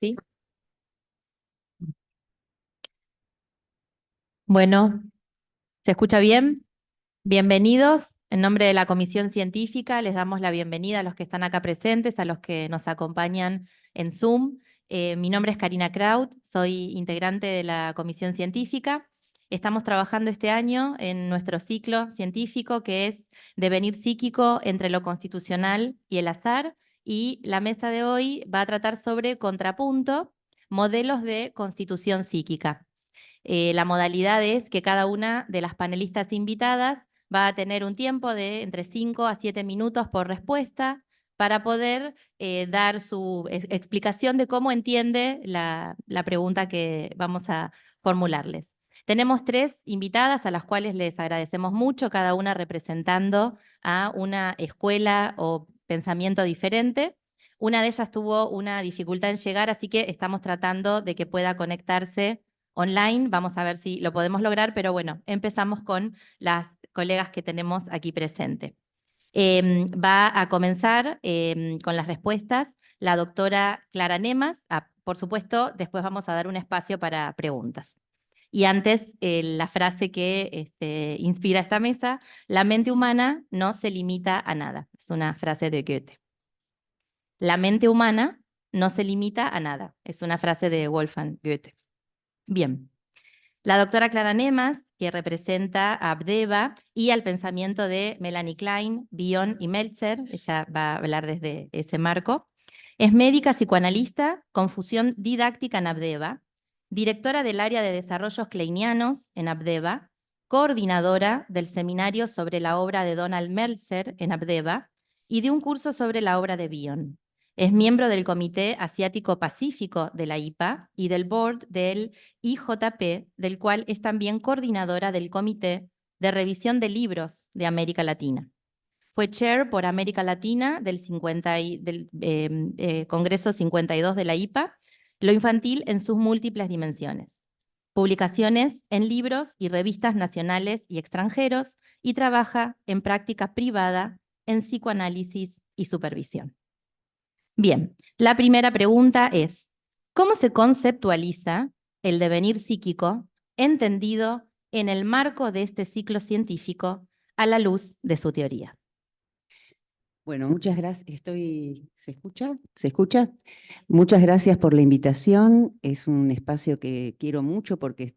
¿Sí? Bueno, ¿se escucha bien? Bienvenidos. En nombre de la Comisión Científica, les damos la bienvenida a los que están acá presentes, a los que nos acompañan en Zoom. Mi nombre es Karina Kraut, soy integrante de la Comisión Científica. Estamos trabajando este año en nuestro ciclo científico que es Devenir psíquico entre lo constitucional y el azar, y la mesa de hoy va a tratar sobre contrapunto, modelos de constitución psíquica. La modalidad es que cada una de las panelistas invitadas va a tener un tiempo de entre 5 a 7 minutos por respuesta para poder dar su explicación de cómo entiende la pregunta que vamos a formularles. Tenemos 3 invitadas a las cuales les agradecemos mucho, cada una representando a una escuela o pensamiento diferente. Una de ellas tuvo una dificultad en llegar, así que estamos tratando de que pueda conectarse online. Vamos a ver si lo podemos lograr, pero bueno, empezamos con las colegas que tenemos aquí presentes. Va a comenzar con las respuestas la doctora Clara Nemas. Por supuesto, después vamos a dar un espacio para preguntas. Y antes, la frase que inspira esta mesa: la mente humana no se limita a nada. Es una frase de Goethe. La mente humana no se limita a nada. Es una frase de Wolfgang Goethe. Bien. La doctora Clara Nemas, que representa a Abdeva y al pensamiento de Melanie Klein, Bion y Meltzer, ella va a hablar desde ese marco, es médica psicoanalista con fusión didáctica en Abdeva, directora del área de desarrollos kleinianos en Abdeva, coordinadora del seminario sobre la obra de Donald Meltzer en Abdeva y de un curso sobre la obra de Bion. Es miembro del Comité Asiático Pacífico de la IPA y del board del IJP, del cual es también coordinadora del Comité de Revisión de Libros de América Latina. Fue chair por América Latina del Congreso 52 de la IPA, lo infantil en sus múltiples dimensiones. Publicaciones en libros y revistas nacionales y extranjeros, y trabaja en práctica privada en psicoanálisis y supervisión. Bien, la primera pregunta es: ¿cómo se conceptualiza el devenir psíquico entendido en el marco de este ciclo científico a la luz de su teoría? Bueno, muchas gracias. ¿Se escucha? ¿Se escucha? Muchas gracias por la invitación. Es un espacio que quiero mucho porque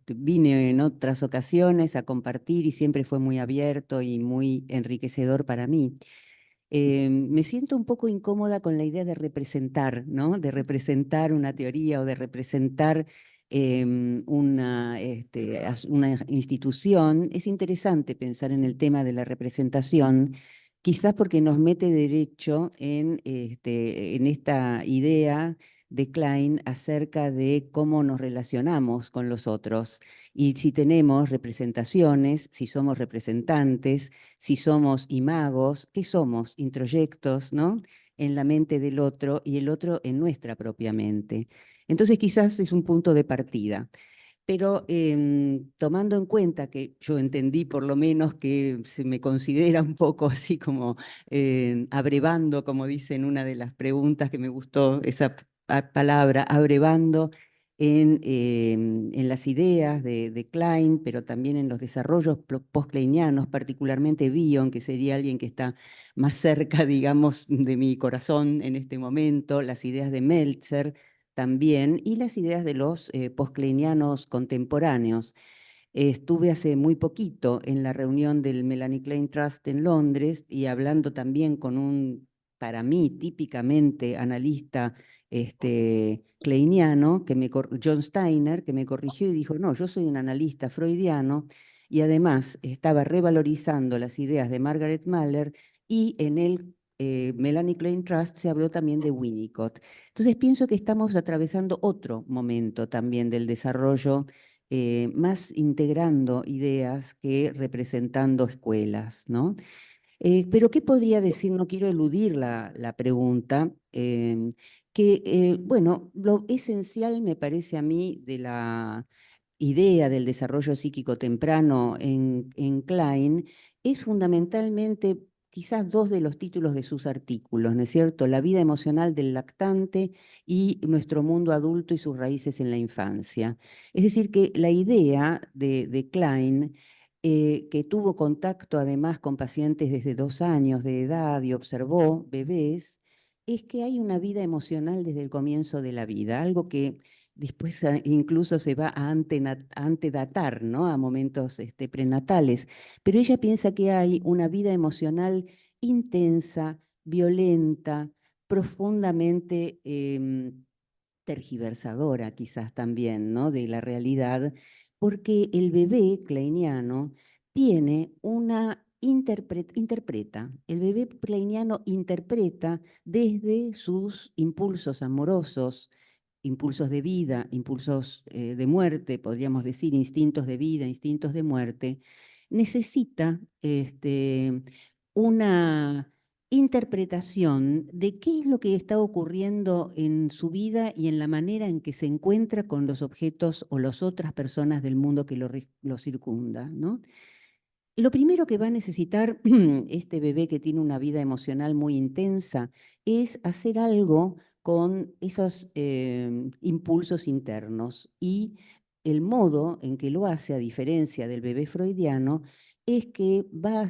vine en otras ocasiones a compartir y siempre fue muy abierto y muy enriquecedor para mí. Me siento un poco incómoda con la idea de representar, ¿no? De representar una teoría o de representar una institución. Es interesante pensar en el tema de la representación, quizás porque nos mete derecho en esta idea de Klein acerca de cómo nos relacionamos con los otros y si tenemos representaciones, si somos representantes, si somos imagos, ¿qué somos? Introyectos, ¿no? En la mente del otro y el otro en nuestra propia mente. Entonces quizás es un punto de partida. Pero tomando en cuenta que yo entendí por lo menos que se me considera un poco así como abrevando, como dice en una de las preguntas que me gustó esa palabra, abrevando en las ideas de Klein, pero también en los desarrollos post-kleinianos, particularmente Bion, que sería alguien que está más cerca, digamos, de mi corazón en este momento, las ideas de Meltzer también, y las ideas de los post-kleinianos contemporáneos. Estuve hace muy poquito en la reunión del Melanie Klein Trust en Londres y hablando también con un, para mí, típicamente analista kleiniano, John Steiner, que me corrigió y dijo: no, yo soy un analista freudiano, y además estaba revalorizando las ideas de Margaret Mahler, y en el Melanie Klein Trust se habló también de Winnicott. Entonces pienso que estamos atravesando otro momento también del desarrollo, más integrando ideas que representando escuelas, ¿no? Pero ¿qué podría decir? No quiero eludir la pregunta, bueno, lo esencial me parece a mí de la idea del desarrollo psíquico temprano en Klein es fundamentalmente quizás dos de los títulos de sus artículos, ¿no es cierto? La vida emocional del lactante y nuestro mundo adulto y sus raíces en la infancia. Es decir, que la idea de Klein, que tuvo contacto además con pacientes desde 2 años de edad y observó bebés, es que hay una vida emocional desde el comienzo de la vida, algo que después incluso se va a antedatar, ¿no? A momentos prenatales. Pero ella piensa que hay una vida emocional intensa, violenta, profundamente tergiversadora quizás también, ¿no? De la realidad, porque el bebé kleiniano tiene una interpreta, el bebé kleiniano interpreta desde sus impulsos amorosos, impulsos de vida, impulsos de muerte, podríamos decir, instintos de vida, instintos de muerte, necesita una interpretación de qué es lo que está ocurriendo en su vida y en la manera en que se encuentra con los objetos o las otras personas del mundo que lo circunda, ¿no? Lo primero que va a necesitar este bebé que tiene una vida emocional muy intensa es hacer algo con esos impulsos internos, y el modo en que lo hace, a diferencia del bebé freudiano, es que va a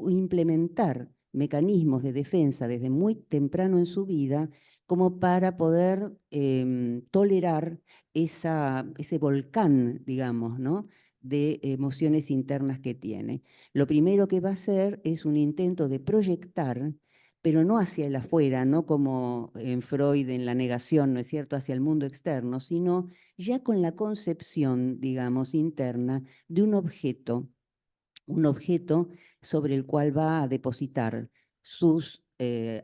implementar mecanismos de defensa desde muy temprano en su vida como para poder tolerar ese volcán, digamos, ¿no? De emociones internas que tiene. Lo primero que va a hacer es un intento de proyectar, pero no hacia el afuera, no como en Freud en la negación, ¿no es cierto?, hacia el mundo externo, sino ya con la concepción, digamos, interna de un objeto sobre el cual va a depositar sus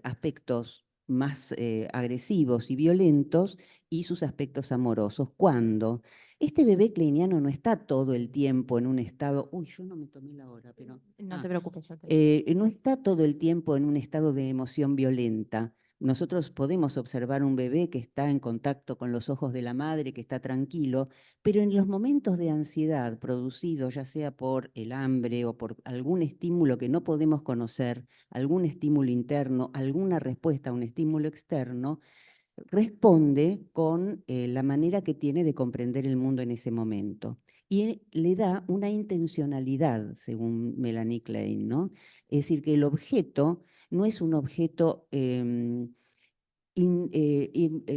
aspectos más agresivos y violentos y sus aspectos amorosos. Cuando este bebé kleiniano no está todo el tiempo en un estado, uy, yo no me tomé la hora, pero No te preocupes, yo te... no está todo el tiempo en un estado de emoción violenta. Nosotros podemos observar un bebé que está en contacto con los ojos de la madre, que está tranquilo, pero en los momentos de ansiedad producidos ya sea por el hambre o por algún estímulo que no podemos conocer, algún estímulo interno, alguna respuesta a un estímulo externo, responde con la manera que tiene de comprender el mundo en ese momento. Y le da una intencionalidad, según Melanie Klein, ¿no? Es decir, que el objeto no es un objeto,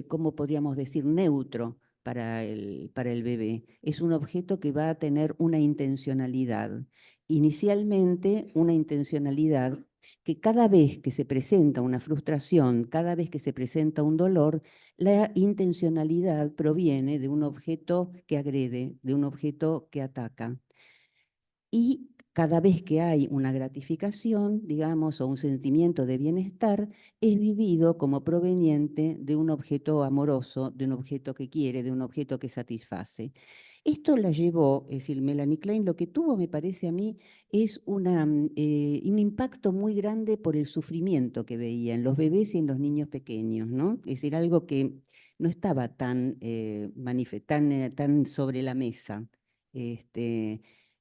¿cómo podríamos decir?, neutro para el bebé. Es un objeto que va a tener una intencionalidad. Inicialmente, una intencionalidad que cada vez que se presenta una frustración, cada vez que se presenta un dolor, la intencionalidad proviene de un objeto que agrede, de un objeto que ataca. Y cada vez que hay una gratificación, digamos, o un sentimiento de bienestar, es vivido como proveniente de un objeto amoroso, de un objeto que quiere, de un objeto que satisface. Esto la llevó, es decir, Melanie Klein, lo que tuvo, me parece a mí, es un impacto muy grande por el sufrimiento que veía en los bebés y en los niños pequeños, ¿no? Es decir, algo que no estaba tan sobre la mesa.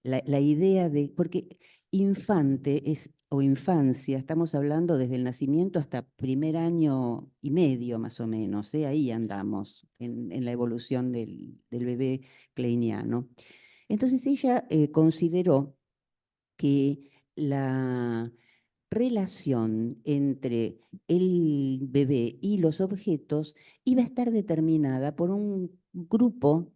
La idea de, porque infante es, o infancia, estamos hablando desde el nacimiento hasta primer año y medio más o menos, ahí andamos en la evolución del bebé kleiniano. Entonces ella consideró que la relación entre el bebé y los objetos iba a estar determinada por un grupo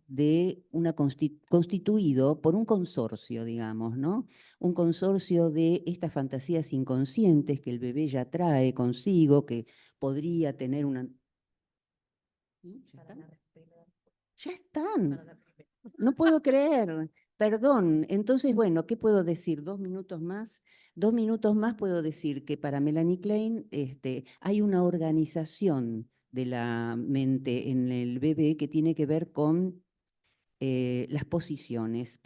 constituido por un consorcio, digamos, ¿no? Un consorcio de estas fantasías inconscientes que el bebé ya trae consigo, que podría tener una... ¿Sí? ¿Ya están? Ya están. No puedo creer. Perdón. Entonces, bueno, ¿qué puedo decir? 2 minutos más. 2 minutos más puedo decir que para Melanie Klein hay una organización de la mente en el bebé que tiene que ver con las posiciones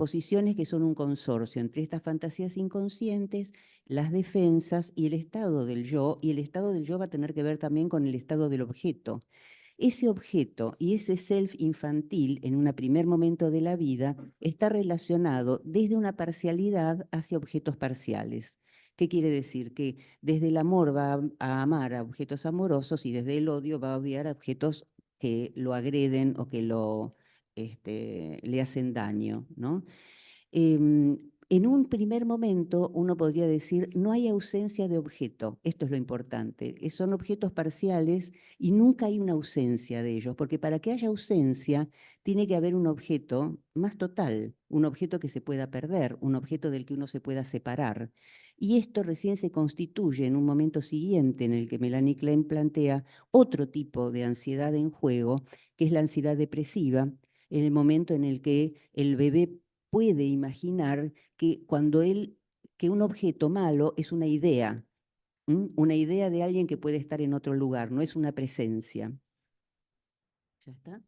que son un consorcio entre estas fantasías inconscientes, las defensas y el estado del yo, y el estado del yo va a tener que ver también con el estado del objeto. Ese objeto y ese self infantil en un primer momento de la vida está relacionado desde una parcialidad hacia objetos parciales. ¿Qué quiere decir? Que desde el amor va a amar a objetos amorosos y desde el odio va a odiar a objetos que lo agreden o que le hacen daño, ¿no? En un primer momento uno podría decir, no hay ausencia de objeto, esto es lo importante, son objetos parciales y nunca hay una ausencia de ellos, porque para que haya ausencia tiene que haber un objeto más total, un objeto que se pueda perder, un objeto del que uno se pueda separar. Y esto recién se constituye en un momento siguiente en el que Melanie Klein plantea otro tipo de ansiedad en juego, que es la ansiedad depresiva, en el momento en el que el bebé puede imaginar que que un objeto malo es una idea, una idea de alguien que puede estar en otro lugar, no es una presencia. ¿Ya está?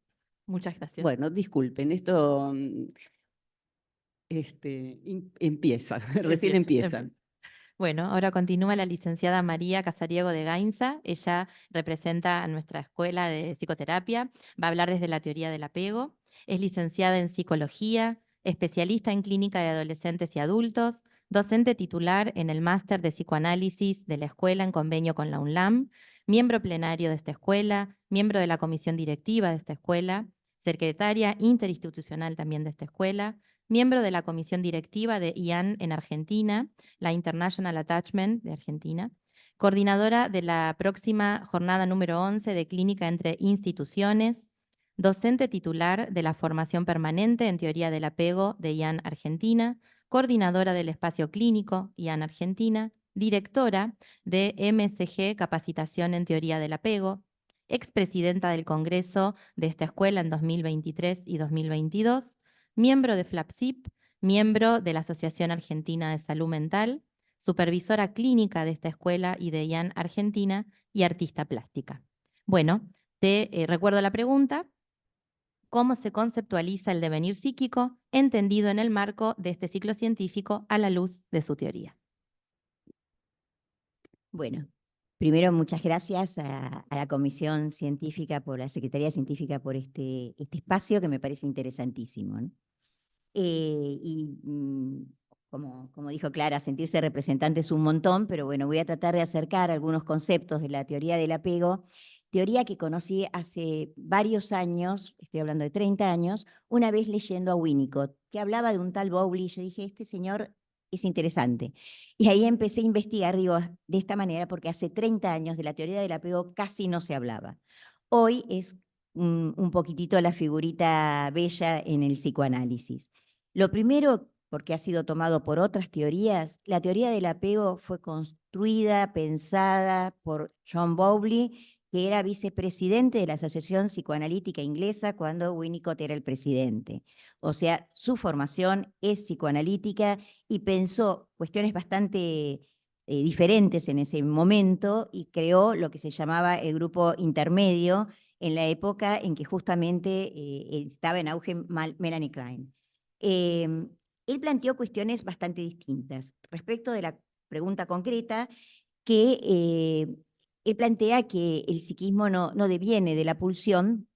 Muchas gracias. Bueno, disculpen, esto empieza, recién empieza. Bueno, ahora continúa la licenciada María Casariego de Gainza. Ella representa a nuestra escuela de psicoterapia. Va a hablar desde la teoría del apego. Es licenciada en psicología, especialista en clínica de adolescentes y adultos, docente titular en el máster de psicoanálisis de la escuela en convenio con la UNLAM, miembro plenario de esta escuela, miembro de la comisión directiva de esta escuela, secretaria interinstitucional también de esta escuela, miembro de la comisión directiva de IAN en Argentina, la International Attachment de Argentina, coordinadora de la próxima jornada número 11 de Clínica entre Instituciones, docente titular de la formación permanente en teoría del apego de IAN Argentina, coordinadora del espacio clínico IAN Argentina, directora de MSG Capacitación en Teoría del Apego, expresidenta del Congreso de esta escuela en 2023 y 2022, miembro de FLAPSIP, miembro de la Asociación Argentina de Salud Mental, supervisora clínica de esta escuela y de IAN Argentina y artista plástica. Bueno, te recuerdo la pregunta: ¿cómo se conceptualiza el devenir psíquico entendido en el marco de este ciclo científico a la luz de su teoría? Bueno, primero muchas gracias a la Comisión Científica, por la Secretaría Científica, por este espacio que me parece interesantísimo, ¿no? Como dijo Clara, sentirse representante es un montón, pero bueno, voy a tratar de acercar algunos conceptos de la teoría del apego, teoría que conocí hace varios años, estoy hablando de 30 años, una vez leyendo a Winnicott, que hablaba de un tal Bowlby. Yo dije, este señor es interesante. Y ahí empecé a investigar, digo, de esta manera, porque hace 30 años de la teoría del apego casi no se hablaba. Hoy es un poquitito la figurita bella en el psicoanálisis. Lo primero, porque ha sido tomado por otras teorías, la teoría del apego fue construida, pensada por John Bowlby, que era vicepresidente de la Asociación Psicoanalítica Inglesa cuando Winnicott era el presidente. O sea, su formación es psicoanalítica y pensó cuestiones bastante diferentes en ese momento y creó lo que se llamaba el grupo intermedio en la época en que justamente estaba en auge Melanie Klein. Él planteó cuestiones bastante distintas. Respecto de la pregunta concreta, que él plantea que el psiquismo no deviene de la pulsión,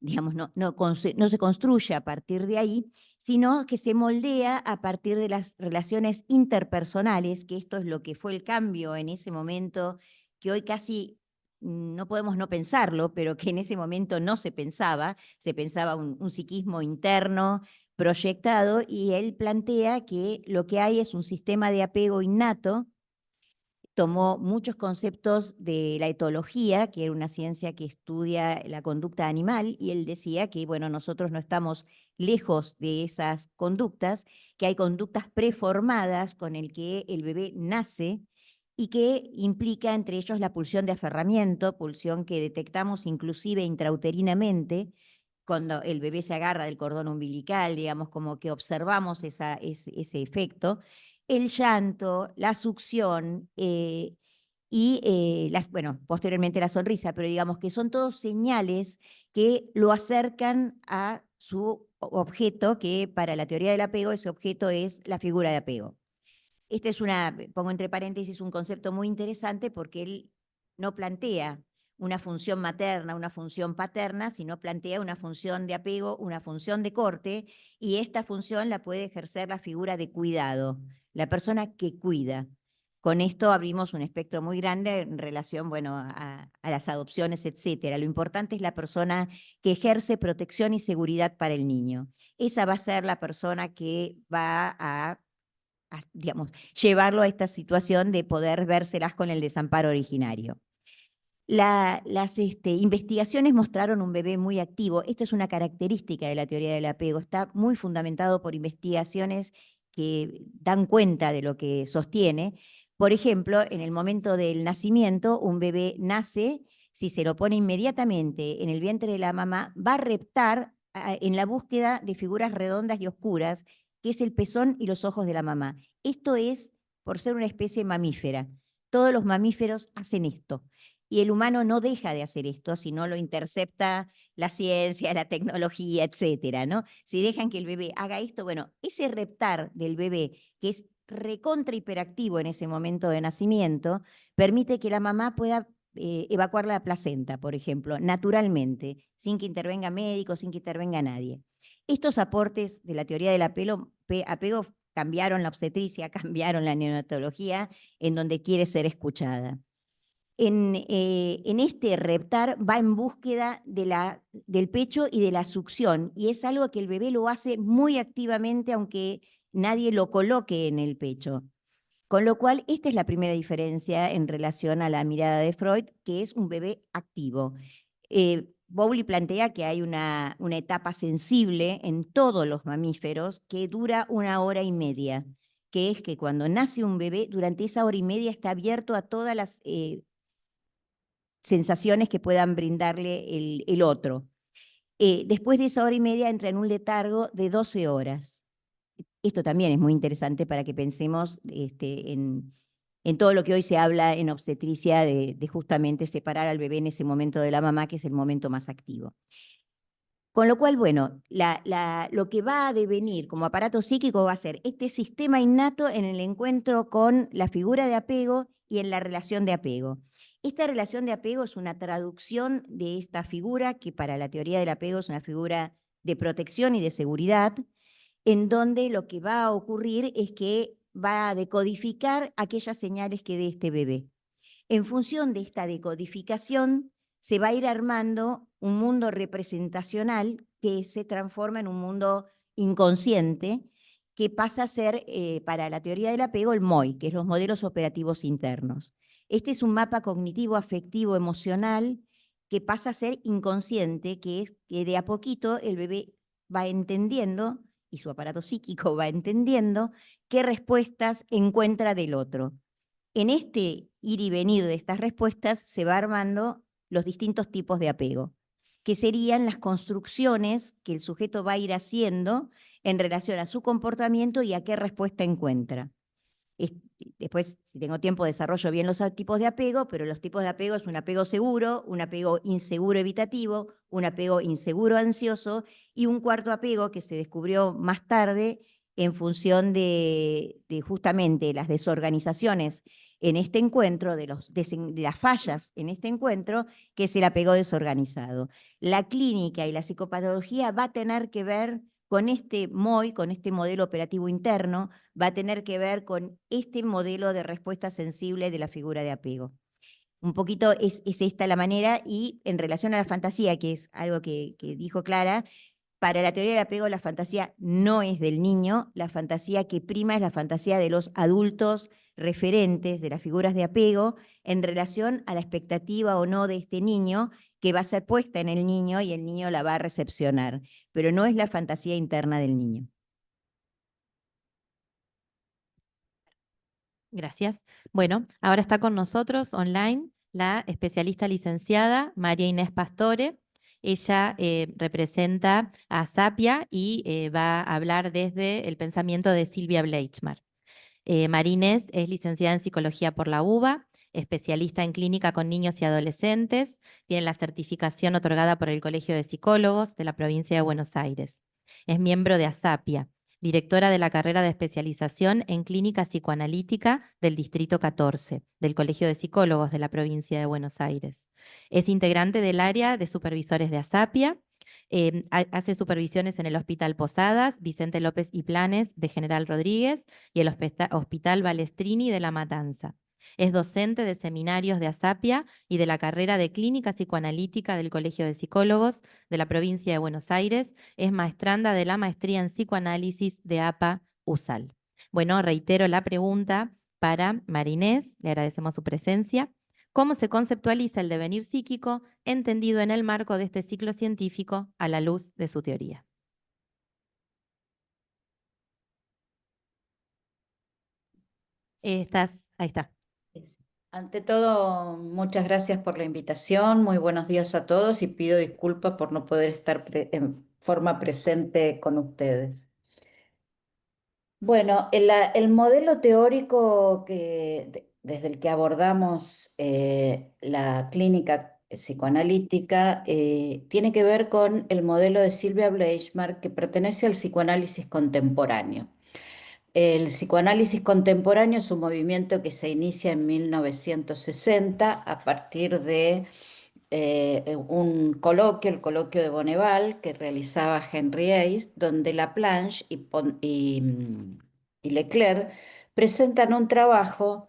digamos, no se construye a partir de ahí, sino que se moldea a partir de las relaciones interpersonales, que esto es lo que fue el cambio en ese momento, que hoy casi no podemos no pensarlo, pero que en ese momento no se pensaba un psiquismo interno proyectado, y él plantea que lo que hay es un sistema de apego innato. Tomó muchos conceptos de la etología, que era una ciencia que estudia la conducta animal, y él decía que, bueno, nosotros no estamos lejos de esas conductas, que hay conductas preformadas con el que el bebé nace y que implica entre ellos la pulsión de aferramiento, pulsión que detectamos inclusive intrauterinamente, cuando el bebé se agarra del cordón umbilical, digamos, como que observamos ese efecto, el llanto, la succión bueno, posteriormente la sonrisa, pero digamos que son todos señales que lo acercan a su objeto, que para la teoría del apego ese objeto es la figura de apego. Este es pongo entre paréntesis, un concepto muy interesante porque él no plantea una función materna, una función paterna, sino plantea una función de apego, una función de corte, y esta función la puede ejercer la figura de cuidado, la persona que cuida, con esto abrimos un espectro muy grande en relación, bueno, a las adopciones, etcétera. Lo importante es la persona que ejerce protección y seguridad para el niño. Esa va a ser la persona que va a digamos, llevarlo a esta situación de poder vérselas con el desamparo originario. Las investigaciones mostraron un bebé muy activo. Esto es una característica de la teoría del apego. Está muy fundamentado por investigaciones que dan cuenta de lo que sostiene. Por ejemplo, en el momento del nacimiento, un bebé nace, si se lo pone inmediatamente en el vientre de la mamá, va a reptar en la búsqueda de figuras redondas y oscuras, que es el pezón y los ojos de la mamá. Esto es por ser una especie mamífera. Todos los mamíferos hacen esto. Y el humano no deja de hacer esto si no lo intercepta la ciencia, la tecnología, etcétera, ¿no? Si dejan que el bebé haga esto, bueno, ese reptar del bebé, que es recontra hiperactivo en ese momento de nacimiento, permite que la mamá pueda evacuar la placenta, por ejemplo, naturalmente, sin que intervenga médico, sin que intervenga nadie. Estos aportes de la teoría del apego cambiaron la obstetricia, cambiaron la neonatología, en donde quiere ser escuchada. En este reptar va en búsqueda del pecho y de la succión, y es algo que el bebé lo hace muy activamente, aunque nadie lo coloque en el pecho. Con lo cual, esta es la primera diferencia en relación a la mirada de Freud, que es un bebé activo. Bowley plantea que hay una etapa sensible en todos los mamíferos que dura 1 hora y media, que es que cuando nace un bebé, durante esa hora y media está abierto a todas las sensaciones que puedan brindarle el otro. Después de esa hora y media entra en un letargo de 12 horas. Esto también es muy interesante para que pensemos en todo lo que hoy se habla en obstetricia de justamente separar al bebé en ese momento de la mamá, que es el momento más activo. Con lo cual, bueno, lo que va a devenir como aparato psíquico va a ser este sistema innato en el encuentro con la figura de apego y en la relación de apego. Esta relación de apego es una traducción de esta figura, que para la teoría del apego es una figura de protección y de seguridad, en donde lo que va a ocurrir es que va a decodificar aquellas señales que dé este bebé. En función de esta decodificación, se va a ir armando un mundo representacional que se transforma en un mundo inconsciente, que pasa a ser, para la teoría del apego, el MOI, que es los modelos operativos internos. Este es un mapa cognitivo, afectivo, emocional, que pasa a ser inconsciente, que es que de a poquito el bebé va entendiendo, y su aparato psíquico va entendiendo, qué respuestas encuentra del otro. En este ir y venir de estas respuestas se va armando los distintos tipos de apego, que serían las construcciones que el sujeto va a ir haciendo en relación a su comportamiento y a qué respuesta encuentra. Después, si tengo tiempo, desarrollo bien los tipos de apego, pero los tipos de apego es un apego seguro, un apego inseguro evitativo, un apego inseguro ansioso y un cuarto apego que se descubrió más tarde en función de justamente las desorganizaciones en este encuentro, de las fallas en este encuentro, que es el apego desorganizado. La clínica y la psicopatología va a tener que ver con este MOI, con este modelo operativo interno, va a tener que ver con este modelo de respuesta sensible de la figura de apego. Un poquito es esta la manera, y en relación a la fantasía, que es algo que dijo Clara, para la teoría del apego la fantasía no es del niño, la fantasía que prima es la fantasía de los adultos referentes de las figuras de apego en relación a la expectativa o no de este niño, que va a ser puesta en el niño y el niño la va a recepcionar, pero no es la fantasía interna del niño. Gracias. Bueno, ahora está con nosotros online la especialista licenciada María Inés Pastore. Ella representa a Sapia y va a hablar desde el pensamiento de Silvia Bleichmar. María Inés es licenciada en Psicología por la UBA, especialista en clínica con niños y adolescentes, tiene la certificación otorgada por el Colegio de Psicólogos de la provincia de Buenos Aires. Es miembro de ASAPIA, directora de la carrera de especialización en clínica psicoanalítica del Distrito 14, del Colegio de Psicólogos de la provincia de Buenos Aires. Es integrante del área de supervisores de ASAPIA, Hace supervisiones en el Hospital Posadas, Vicente López y Planes de General Rodríguez y el Hospital Balestrini de La Matanza. Es docente de seminarios de ASAPIA y de la carrera de Clínica Psicoanalítica del Colegio de Psicólogos de la provincia de Buenos Aires. Es maestranda de la Maestría en Psicoanálisis de APA USAL. Bueno, reitero la pregunta para Marinés, le agradecemos su presencia. ¿Cómo se conceptualiza el devenir psíquico entendido en el marco de este ciclo científico a la luz de su teoría? Ahí está. Ante todo, muchas gracias por la invitación, muy buenos días a todos y pido disculpas por no poder estar en forma presente con ustedes. Bueno, el modelo teórico desde el que abordamos la clínica psicoanalítica tiene que ver con el modelo de Sylvia Bleichmark, que pertenece al psicoanálisis contemporáneo. El psicoanálisis contemporáneo es un movimiento que se inicia en 1960 a partir de un coloquio, el coloquio de Bonneval, que realizaba Henry Ace, donde Laplanche y Leclerc presentan un trabajo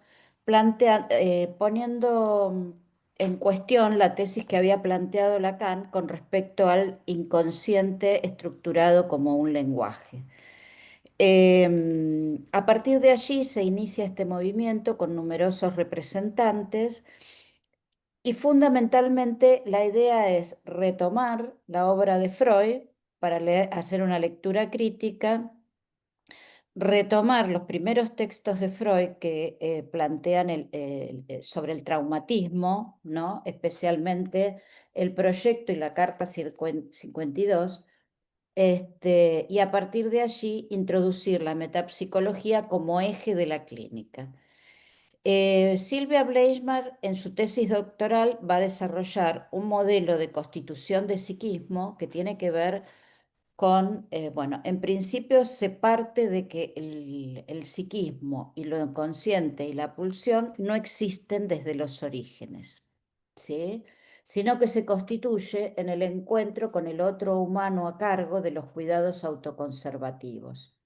poniendo en cuestión la tesis que había planteado Lacan con respecto al inconsciente estructurado como un lenguaje. A partir de allí se inicia este movimiento con numerosos representantes y fundamentalmente la idea es retomar la obra de Freud para hacer una lectura crítica, retomar los primeros textos de Freud que plantean sobre el traumatismo, ¿no? Especialmente el proyecto y la carta 52. Y a partir de allí introducir la metapsicología como eje de la clínica. Sylvia Bleichmark en su tesis doctoral va a desarrollar un modelo de constitución de psiquismo que tiene que ver con, bueno, en principio se parte de que el psiquismo y lo inconsciente y la pulsión no existen desde los orígenes, ¿sí? Sino que se constituye en el encuentro con el otro humano a cargo de los cuidados autoconservativos.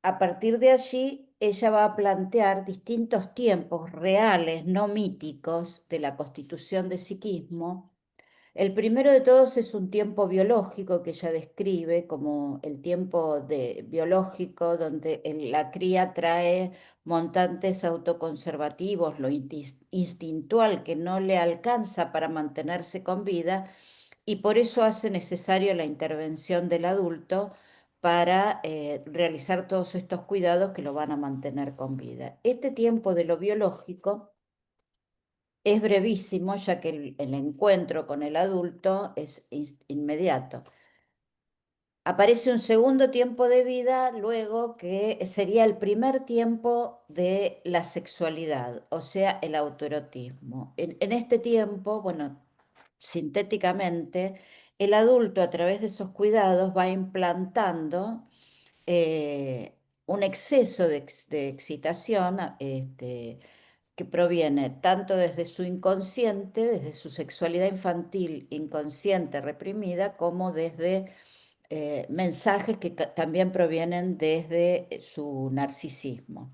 A partir de allí, ella va a plantear distintos tiempos reales, no míticos, de la constitución de psiquismo. El primero de todos es un tiempo biológico que ella describe como el tiempo biológico donde la cría trae montantes autoconservativos, lo instintual que no le alcanza para mantenerse con vida y por eso hace necesario la intervención del adulto para realizar todos estos cuidados que lo van a mantener con vida. Este tiempo de lo biológico es brevísimo, ya que el encuentro con el adulto es inmediato. Aparece un segundo tiempo de vida luego que sería el primer tiempo de la sexualidad, o sea, el autoerotismo. En este tiempo, bueno, sintéticamente, el adulto a través de esos cuidados va implantando un exceso de excitación que proviene tanto desde su inconsciente, desde su sexualidad infantil inconsciente reprimida, como desde mensajes que también provienen desde su narcisismo.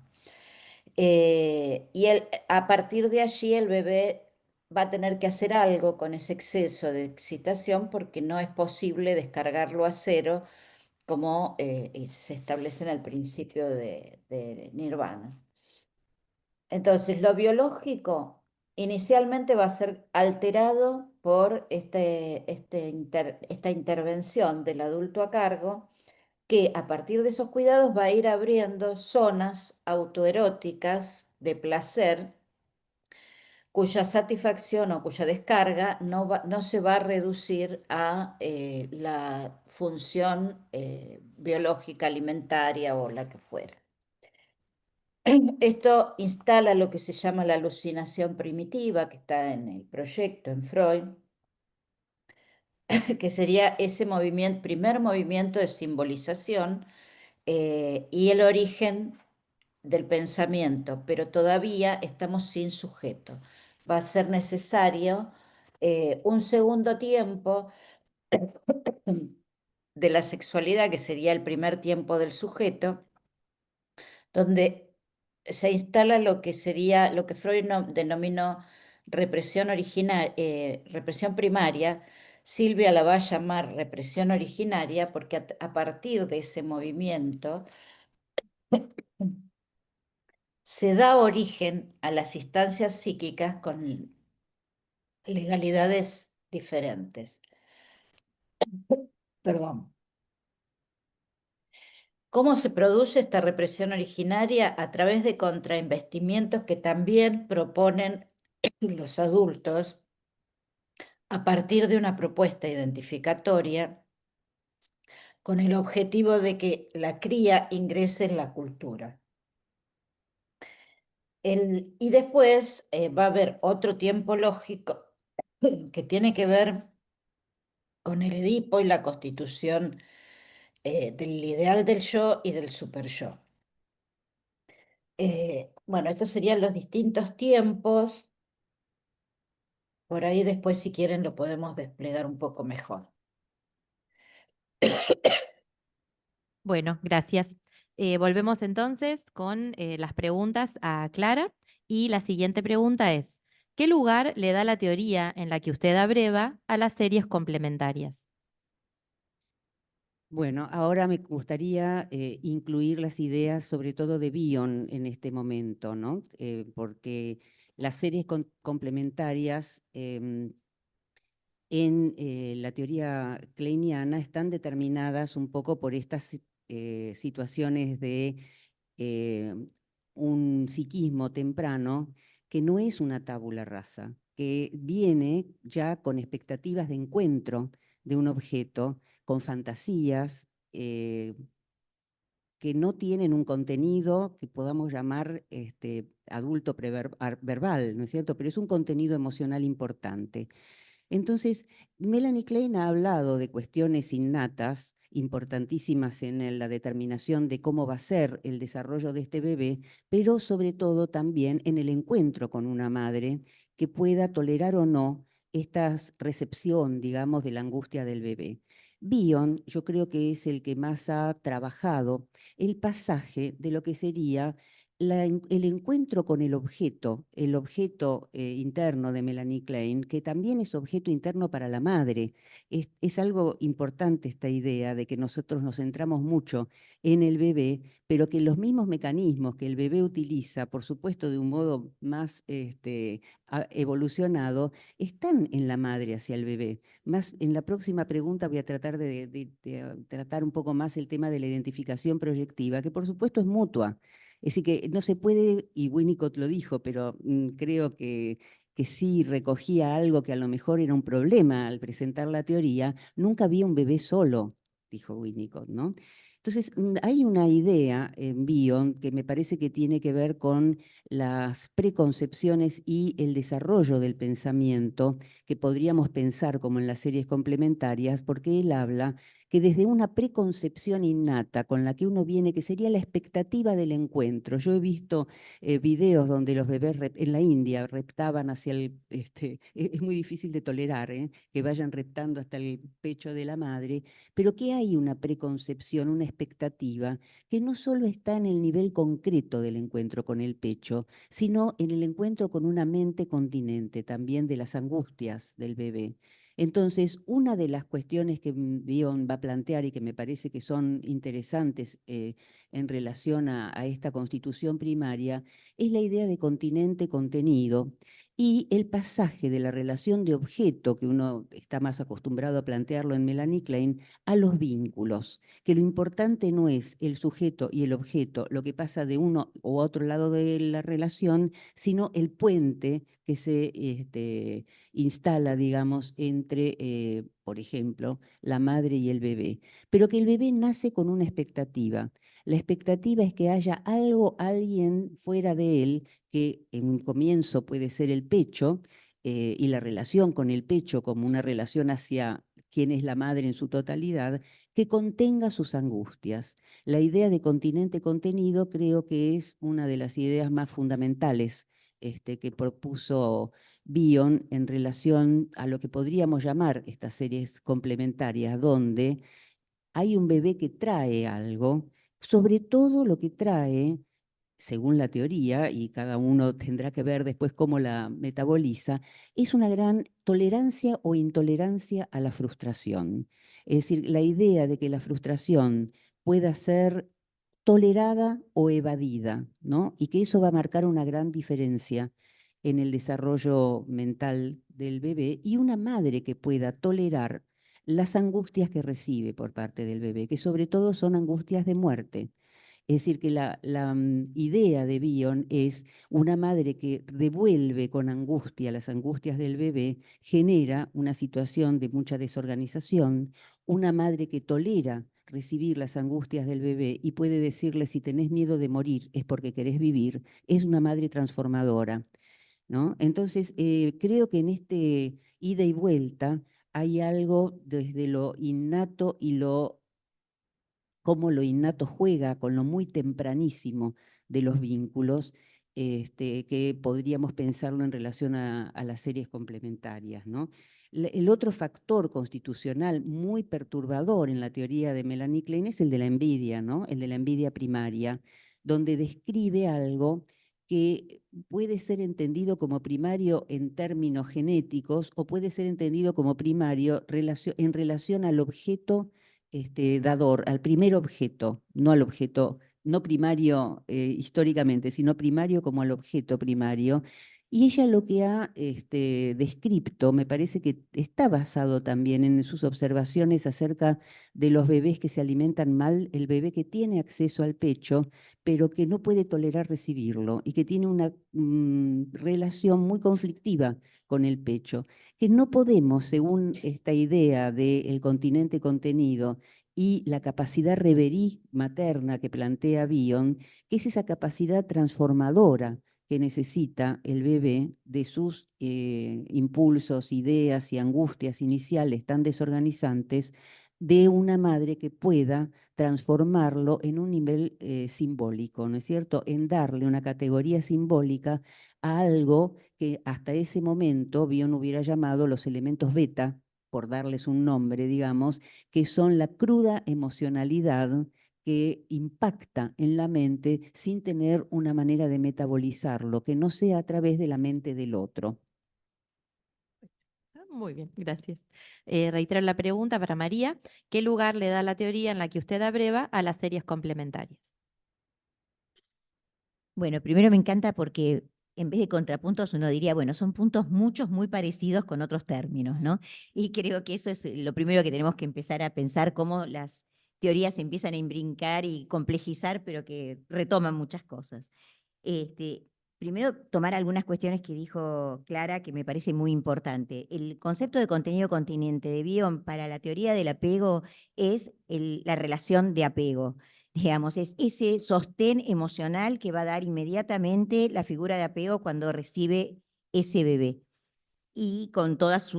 Y a partir de allí el bebé va a tener que hacer algo con ese exceso de excitación porque no es posible descargarlo a cero como se establece en el principio de Nirvana. Entonces, lo biológico inicialmente va a ser alterado por esta intervención del adulto a cargo, que a partir de esos cuidados va a ir abriendo zonas autoeróticas de placer cuya satisfacción o cuya descarga no se va a reducir a la función biológica alimentaria o la que fuera. Esto instala lo que se llama la alucinación primitiva, que está en el proyecto, en Freud, que sería ese primer movimiento de simbolización y el origen del pensamiento, pero todavía estamos sin sujeto. Va a ser necesario un segundo tiempo de la sexualidad, que sería el primer tiempo del sujeto, donde se instala lo que sería, lo que Freud denominó represión represión primaria. Silvia la va a llamar represión originaria porque a partir de ese movimiento se da origen a las instancias psíquicas con legalidades diferentes. Perdón. ¿Cómo se produce esta represión originaria? A través de contrainvestimientos que también proponen los adultos a partir de una propuesta identificatoria con el objetivo de que la cría ingrese en la cultura. Y después va a haber otro tiempo lógico que tiene que ver con el Edipo y la constitución del ideal del yo y del superyo. Bueno, estos serían los distintos tiempos. Por ahí después, si quieren, lo podemos desplegar un poco mejor. Bueno, gracias. Volvemos entonces con las preguntas a Clara. Y la siguiente pregunta es, ¿qué lugar le da la teoría en la que usted abreva a las series complementarias? Bueno, ahora me gustaría incluir las ideas, sobre todo de Bion en este momento, ¿no? Porque las series complementarias en la teoría kleiniana están determinadas un poco por estas situaciones de un psiquismo temprano que no es una tabula rasa, que viene ya con expectativas de encuentro de un objeto, con fantasías que no tienen un contenido que podamos llamar adulto verbal, ¿no es cierto? Pero es un contenido emocional importante. Entonces, Melanie Klein ha hablado de cuestiones innatas, importantísimas en la determinación de cómo va a ser el desarrollo de este bebé, pero sobre todo también en el encuentro con una madre que pueda tolerar o no esta recepción, digamos, de la angustia del bebé. Bion, yo creo que es el que más ha trabajado el pasaje de lo que sería el encuentro con el objeto interno de Melanie Klein, que también es objeto interno para la madre. Es algo importante esta idea de que nosotros nos centramos mucho en el bebé, pero que los mismos mecanismos que el bebé utiliza, por supuesto de un modo más evolucionado, están en la madre hacia el bebé. Más en la próxima pregunta voy a tratar de tratar un poco más el tema de la identificación proyectiva, que por supuesto es mutua. Es decir, que no se puede, y Winnicott lo dijo, pero creo que sí recogía algo que a lo mejor era un problema al presentar la teoría. Nunca había un bebé solo, dijo Winnicott, ¿no? Entonces, hay una idea en Bion que me parece que tiene que ver con las preconcepciones y el desarrollo del pensamiento, que podríamos pensar como en las series complementarias, porque él habla que desde una preconcepción innata con la que uno viene, que sería la expectativa del encuentro. Yo he visto videos donde los bebés en la India reptaban hacia el... es muy difícil de tolerar, que vayan reptando hasta el pecho de la madre, pero que hay una preconcepción, una expectativa, que no solo está en el nivel concreto del encuentro con el pecho, sino en el encuentro con una mente continente, también de las angustias del bebé. Entonces, una de las cuestiones que Bion va a plantear y que me parece que son interesantes en relación a esta constitución primaria es la idea de continente-contenido y el pasaje de la relación de objeto, que uno está más acostumbrado a plantearlo en Melanie Klein, a los vínculos, que lo importante no es el sujeto y el objeto, lo que pasa de uno u otro lado de la relación, sino el puente que se instala, digamos, entre, por ejemplo, la madre y el bebé, pero que el bebé nace con una expectativa. La expectativa es que haya algo, alguien fuera de él, que en un comienzo puede ser el pecho, y la relación con el pecho como una relación hacia quién es la madre en su totalidad, que contenga sus angustias. La idea de continente contenido creo que es una de las ideas más fundamentales que propuso Bion en relación a lo que podríamos llamar estas series complementarias, donde hay un bebé que trae algo, sobre todo lo que trae, según la teoría, y cada uno tendrá que ver después cómo la metaboliza, es una gran tolerancia o intolerancia a la frustración. Es decir, la idea de que la frustración pueda ser tolerada o evadida, ¿no? Y que eso va a marcar una gran diferencia en el desarrollo mental del bebé, y una madre que pueda tolerar las angustias que recibe por parte del bebé, que sobre todo son angustias de muerte. Es decir, que la idea de Bion es una madre que devuelve con angustia las angustias del bebé, genera una situación de mucha desorganización. Una madre que tolera recibir las angustias del bebé y puede decirle: si tenés miedo de morir es porque querés vivir, es una madre transformadora, ¿no? Entonces, creo que en este ida y vuelta hay algo desde lo innato y cómo lo innato juega con lo muy tempranísimo de los vínculos, que podríamos pensarlo en relación a las series complementarias, ¿no? El otro factor constitucional muy perturbador en la teoría de Melanie Klein es el de la envidia, ¿no? El de la envidia primaria, donde describe algo que puede ser entendido como primario en términos genéticos o puede ser entendido como primario en relación al objeto dador, al primer objeto, no al objeto, no primario históricamente, sino primario como al objeto primario. Y ella lo que ha descrito, me parece que está basado también en sus observaciones acerca de los bebés que se alimentan mal, el bebé que tiene acceso al pecho, pero que no puede tolerar recibirlo y que tiene una relación muy conflictiva con el pecho, que no podemos, según esta idea del continente contenido y la capacidad reverí materna que plantea Bion, que es esa capacidad transformadora que necesita el bebé de sus impulsos, ideas y angustias iniciales tan desorganizantes, de una madre que pueda transformarlo en un nivel simbólico, ¿no es cierto? En darle una categoría simbólica a algo que hasta ese momento Bion hubiera llamado los elementos beta, por darles un nombre, digamos, que son la cruda emocionalidad que impacta en la mente sin tener una manera de metabolizarlo, que no sea a través de la mente del otro. Muy bien, gracias. Reitero la pregunta para María. ¿Qué lugar le da la teoría en la que usted abreva a las series complementarias? Bueno, primero me encanta porque en vez de contrapuntos uno diría, bueno, son puntos muchos muy parecidos con otros términos, ¿no? Y creo que eso es lo primero que tenemos que empezar a pensar, cómo las teorías se empiezan a imbrincar y complejizar, pero que retoman muchas cosas. Primero, tomar algunas cuestiones que dijo Clara, que me parece muy importante. El concepto de contenido continente de Bion para la teoría del apego es la relación de apego. Digamos, es ese sostén emocional que va a dar inmediatamente la figura de apego cuando recibe ese bebé, y con todas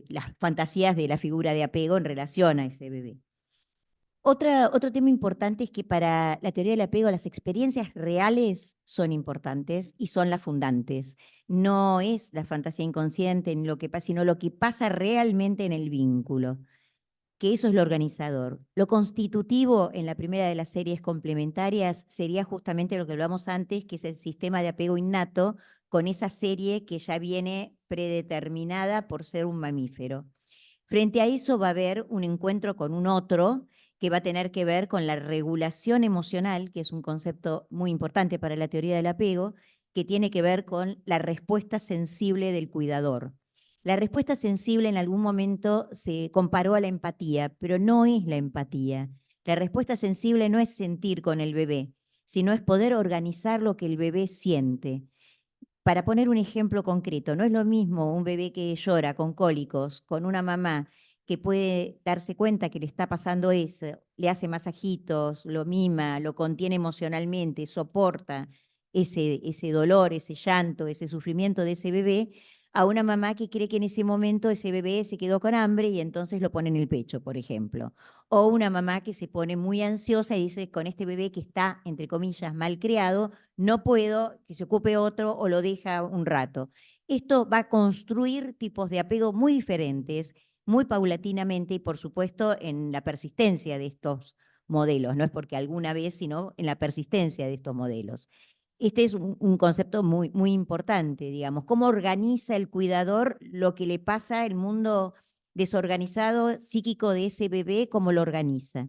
las fantasías de la figura de apego en relación a ese bebé. Otro tema importante es que para la teoría del apego las experiencias reales son importantes y son las fundantes. No es la fantasía inconsciente ni lo que pasa, sino lo que pasa realmente en el vínculo, que eso es lo organizador. Lo constitutivo en la primera de las series complementarias sería justamente lo que hablamos antes, que es el sistema de apego innato con esa serie que ya viene predeterminada por ser un mamífero. Frente a eso va a haber un encuentro con un otro que va a tener que ver con la regulación emocional, que es un concepto muy importante para la teoría del apego, que tiene que ver con la respuesta sensible del cuidador. La respuesta sensible en algún momento se comparó a la empatía, pero no es la empatía. La respuesta sensible no es sentir con el bebé, sino es poder organizar lo que el bebé siente. Para poner un ejemplo concreto, no es lo mismo un bebé que llora con cólicos, con una mamá que puede darse cuenta que le está pasando eso, le hace masajitos, lo mima, lo contiene emocionalmente, soporta ese dolor, ese llanto, ese sufrimiento de ese bebé, a una mamá que cree que en ese momento ese bebé se quedó con hambre y entonces lo pone en el pecho, por ejemplo. O una mamá que se pone muy ansiosa y dice, con este bebé que está, entre comillas, mal criado, no puedo, que se ocupe otro o lo deja un rato. Esto va a construir tipos de apego muy diferentes, muy paulatinamente y por supuesto en la persistencia de estos modelos. No es porque alguna vez, sino en la persistencia de estos modelos. Este es un concepto muy, muy importante, digamos. ¿Cómo organiza el cuidador lo que le pasa al mundo desorganizado psíquico de ese bebé? ¿Cómo lo organiza?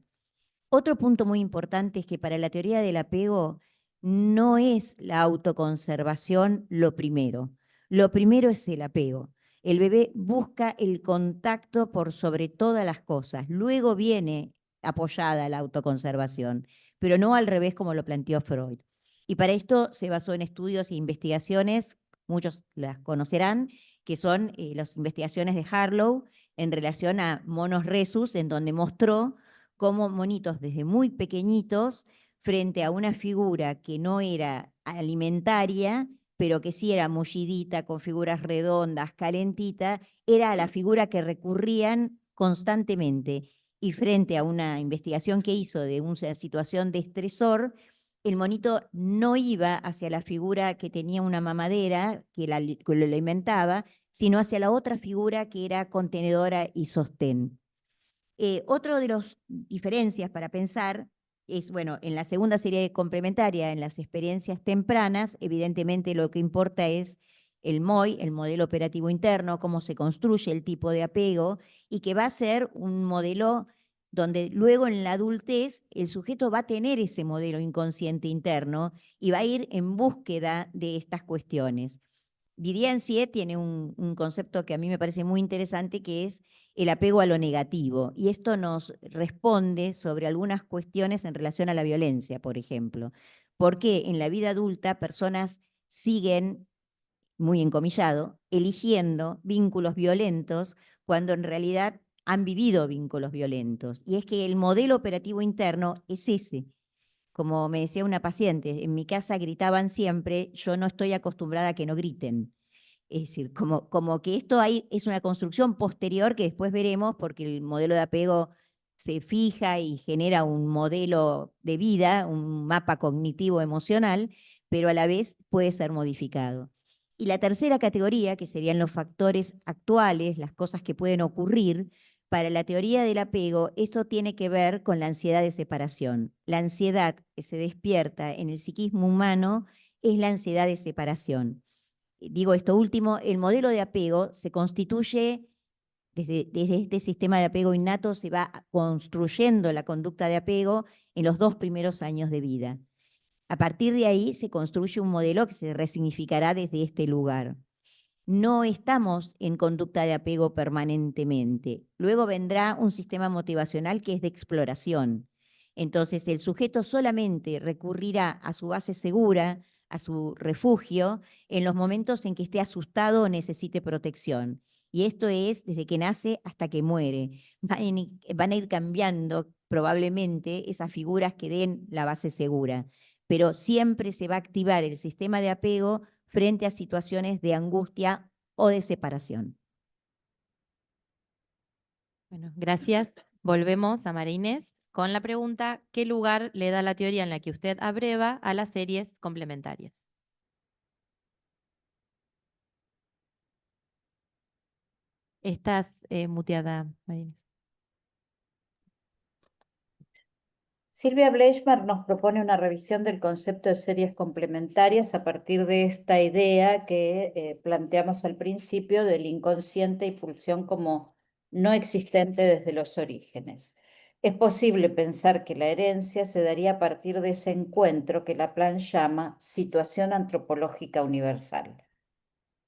Otro punto muy importante es que para la teoría del apego no es la autoconservación lo primero. Lo primero es el apego. El bebé busca el contacto por sobre todas las cosas. Luego viene apoyada la autoconservación, pero no al revés como lo planteó Freud. Y para esto se basó en estudios e investigaciones, muchos las conocerán, que son las investigaciones de Harlow en relación a monos rhesus, en donde mostró cómo monitos desde muy pequeñitos, frente a una figura que no era alimentaria, pero que sí era mullidita, con figuras redondas, calentita, era la figura que recurrían constantemente. Y frente a una investigación que hizo de una situación de estresor, el monito no iba hacia la figura que tenía una mamadera, que lo alimentaba, sino hacia la otra figura que era contenedora y sostén. Otro de las diferencias para pensar es, bueno, en la segunda serie complementaria, en las experiencias tempranas, evidentemente lo que importa es el MOI, el modelo operativo interno, cómo se construye el tipo de apego, y que va a ser un modelo donde luego en la adultez el sujeto va a tener ese modelo inconsciente interno y va a ir en búsqueda de estas cuestiones. Didier Encié tiene un concepto que a mí me parece muy interesante, que es el apego a lo negativo. Y esto nos responde sobre algunas cuestiones en relación a la violencia, por ejemplo. Porque en la vida adulta personas siguen, muy encomillado, eligiendo vínculos violentos cuando en realidad han vivido vínculos violentos. Y es que el modelo operativo interno es ese. Como me decía una paciente, en mi casa gritaban siempre, yo no estoy acostumbrada a que no griten. Es decir, como que esto es una construcción posterior que después veremos porque el modelo de apego se fija y genera un modelo de vida, un mapa cognitivo emocional, pero a la vez puede ser modificado. Y la tercera categoría, que serían los factores actuales, las cosas que pueden ocurrir, para la teoría del apego, esto tiene que ver con la ansiedad de separación. La ansiedad que se despierta en el psiquismo humano es la ansiedad de separación. Digo esto último, el modelo de apego se constituye desde este sistema de apego innato, se va construyendo la conducta de apego en los 2 primeros años de vida. A partir de ahí se construye un modelo que se resignificará desde este lugar. No estamos en conducta de apego permanentemente. Luego vendrá un sistema motivacional que es de exploración. Entonces el sujeto solamente recurrirá a su base segura, a su refugio, en los momentos en que esté asustado o necesite protección. Y esto es desde que nace hasta que muere. Van a ir cambiando probablemente esas figuras que den la base segura, pero siempre se va a activar el sistema de apego frente a situaciones de angustia o de separación. Bueno, gracias. Volvemos a María Inés con la pregunta, ¿qué lugar le da la teoría en la que usted abreva a las series complementarias? Estás muteada, María Inés. Silvia Bleichmer nos propone una revisión del concepto de series complementarias a partir de esta idea que planteamos al principio del inconsciente y pulsión como no existente desde los orígenes. Es posible pensar que la herencia se daría a partir de ese encuentro que Laplan llama situación antropológica universal.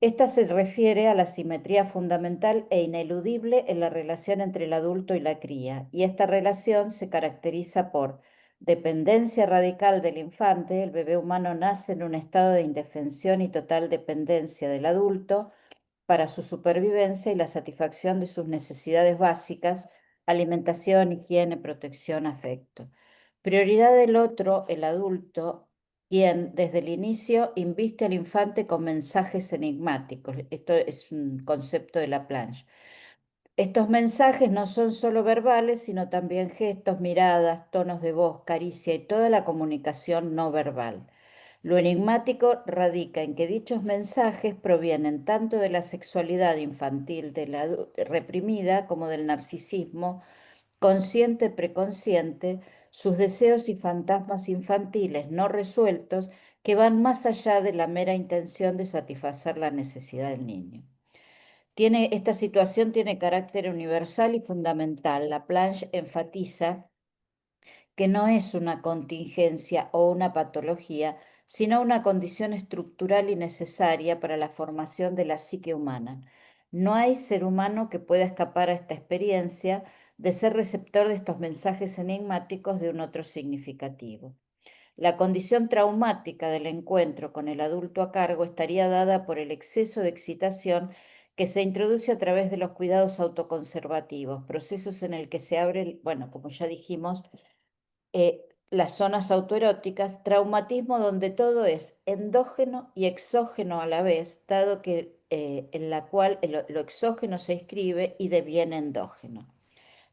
Esta se refiere a la simetría fundamental e ineludible en la relación entre el adulto y la cría, y esta relación se caracteriza por dependencia radical del infante. El bebé humano nace en un estado de indefensión y total dependencia del adulto para su supervivencia y la satisfacción de sus necesidades básicas: alimentación, higiene, protección, afecto. Prioridad del otro, el adulto, quien desde el inicio inviste al infante con mensajes enigmáticos. Esto es un concepto de Laplanche. Estos mensajes no son solo verbales, sino también gestos, miradas, tonos de voz, caricia y toda la comunicación no verbal. Lo enigmático radica en que dichos mensajes provienen tanto de la sexualidad infantil reprimida como del narcisismo consciente, preconsciente, sus deseos y fantasmas infantiles no resueltos que van más allá de la mera intención de satisfacer la necesidad del niño. Esta situación tiene carácter universal y fundamental. Laplanche enfatiza que no es una contingencia o una patología, sino una condición estructural y necesaria para la formación de la psique humana. No hay ser humano que pueda escapar a esta experiencia de ser receptor de estos mensajes enigmáticos de un otro significativo. La condición traumática del encuentro con el adulto a cargo estaría dada por el exceso de excitación que se introduce a través de los cuidados autoconservativos, procesos en el que se abre, bueno, como ya dijimos, las zonas autoeróticas, traumatismo donde todo es endógeno y exógeno a la vez, dado que en la cual lo exógeno se inscribe y deviene endógeno.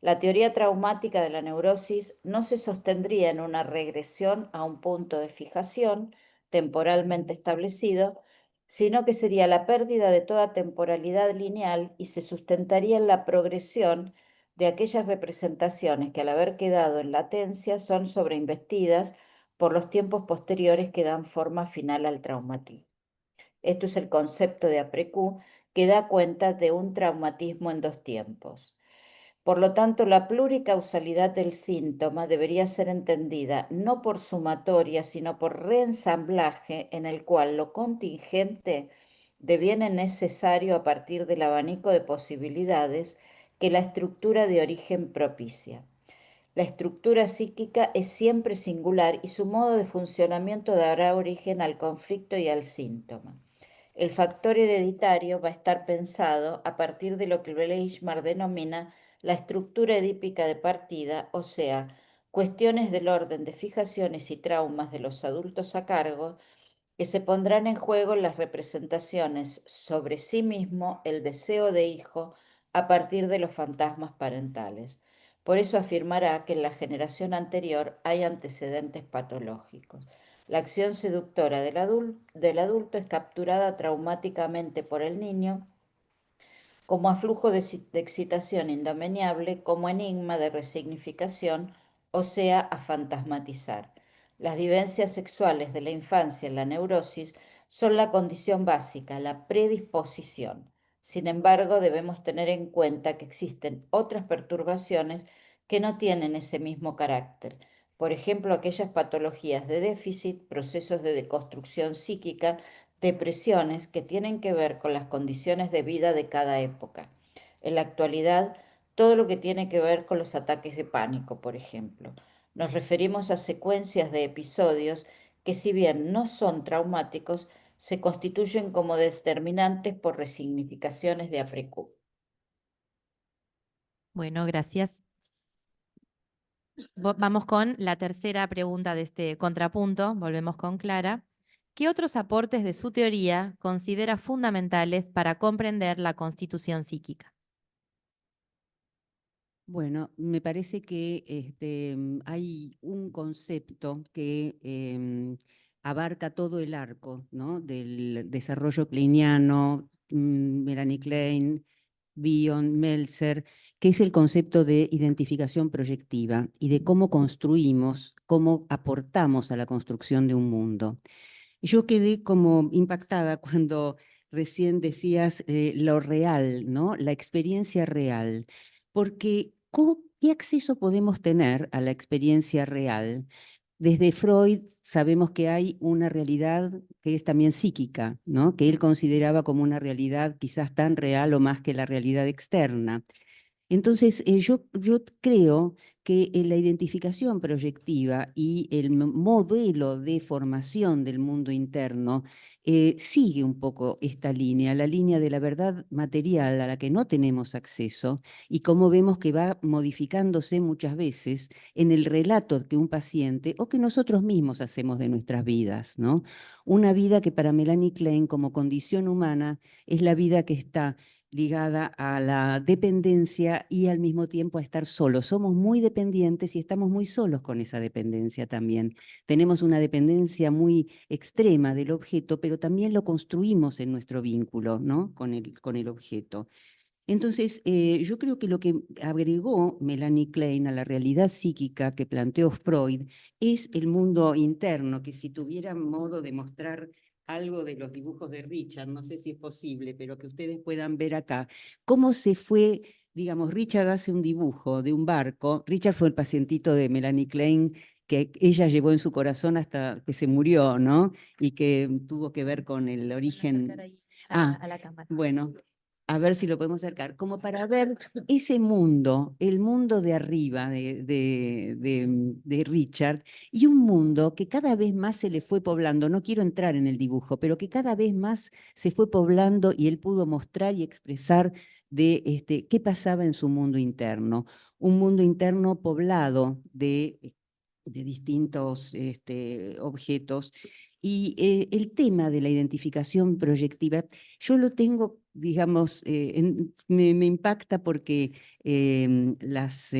La teoría traumática de la neurosis no se sostendría en una regresión a un punto de fijación temporalmente establecido, sino que sería la pérdida de toda temporalidad lineal y se sustentaría en la progresión de aquellas representaciones que al haber quedado en latencia son sobreinvestidas por los tiempos posteriores que dan forma final al traumatismo. Esto es el concepto de après-coup que da cuenta de un traumatismo en dos tiempos. Por lo tanto, la pluricausalidad del síntoma debería ser entendida no por sumatoria, sino por reensamblaje en el cual lo contingente deviene necesario a partir del abanico de posibilidades que la estructura de origen propicia. La estructura psíquica es siempre singular y su modo de funcionamiento dará origen al conflicto y al síntoma. El factor hereditario va a estar pensado a partir de lo que Leishman denomina la estructura edípica de partida, o sea, cuestiones del orden de fijaciones y traumas de los adultos a cargo que se pondrán en juego en las representaciones sobre sí mismo, el deseo de hijo, a partir de los fantasmas parentales. Por eso afirmará que en la generación anterior hay antecedentes patológicos. La acción seductora del adulto es capturada traumáticamente por el niño como aflujo de excitación indomeniable, como enigma de resignificación, o sea, a fantasmatizar. Las vivencias sexuales de la infancia en la neurosis son la condición básica, la predisposición. Sin embargo, debemos tener en cuenta que existen otras perturbaciones que no tienen ese mismo carácter. Por ejemplo, aquellas patologías de déficit, procesos de deconstrucción psíquica, depresiones que tienen que ver con las condiciones de vida de cada época. En la actualidad, todo lo que tiene que ver con los ataques de pánico, por ejemplo. Nos referimos a secuencias de episodios que, si bien no son traumáticos, se constituyen como determinantes por resignificaciones de après-coup. Bueno, gracias. Vamos con la tercera pregunta de este contrapunto. Volvemos con Clara. ¿Qué otros aportes de su teoría considera fundamentales para comprender la constitución psíquica? Bueno, me parece que hay un concepto que abarca todo el arco, ¿no?, del desarrollo kleiniano, Melanie Klein, Bion, Meltzer, que es el concepto de identificación proyectiva y de cómo construimos, cómo aportamos a la construcción de un mundo. Yo quedé como impactada cuando recién decías lo real, ¿no?, la experiencia real, porque ¿qué acceso podemos tener a la experiencia real? Desde Freud sabemos que hay una realidad que es también psíquica, ¿no?, que él consideraba como una realidad quizás tan real o más que la realidad externa. Entonces, yo creo que la identificación proyectiva y el modelo de formación del mundo interno sigue un poco esta línea, la línea de la verdad material a la que no tenemos acceso y cómo vemos que va modificándose muchas veces en el relato que un paciente o que nosotros mismos hacemos de nuestras vidas, ¿no? Una vida que para Melanie Klein como condición humana es la vida que está ligada a la dependencia y al mismo tiempo a estar solos. Somos muy dependientes y estamos muy solos con esa dependencia también. Tenemos una dependencia muy extrema del objeto, pero también lo construimos en nuestro vínculo, ¿no? con el objeto. Entonces, yo creo que lo que agregó Melanie Klein a la realidad psíquica que planteó Freud es el mundo interno, que si tuviera modo de mostrar algo de los dibujos de Richard, no sé si es posible, pero que ustedes puedan ver acá, cómo se fue, digamos, Richard hace un dibujo de un barco. Richard fue el pacientito de Melanie Klein que ella llevó en su corazón hasta que se murió, ¿no? Y que tuvo que ver con el origen. A la cámara. Bueno, a ver si lo podemos acercar, como para ver ese mundo, el mundo de arriba de Richard, y un mundo que cada vez más se le fue poblando. No quiero entrar en el dibujo, pero que cada vez más se fue poblando y él pudo mostrar y expresar de qué pasaba en su mundo interno. Un mundo interno poblado de distintos objetos. Y el tema de la identificación proyectiva, yo lo tengo, digamos, me impacta porque las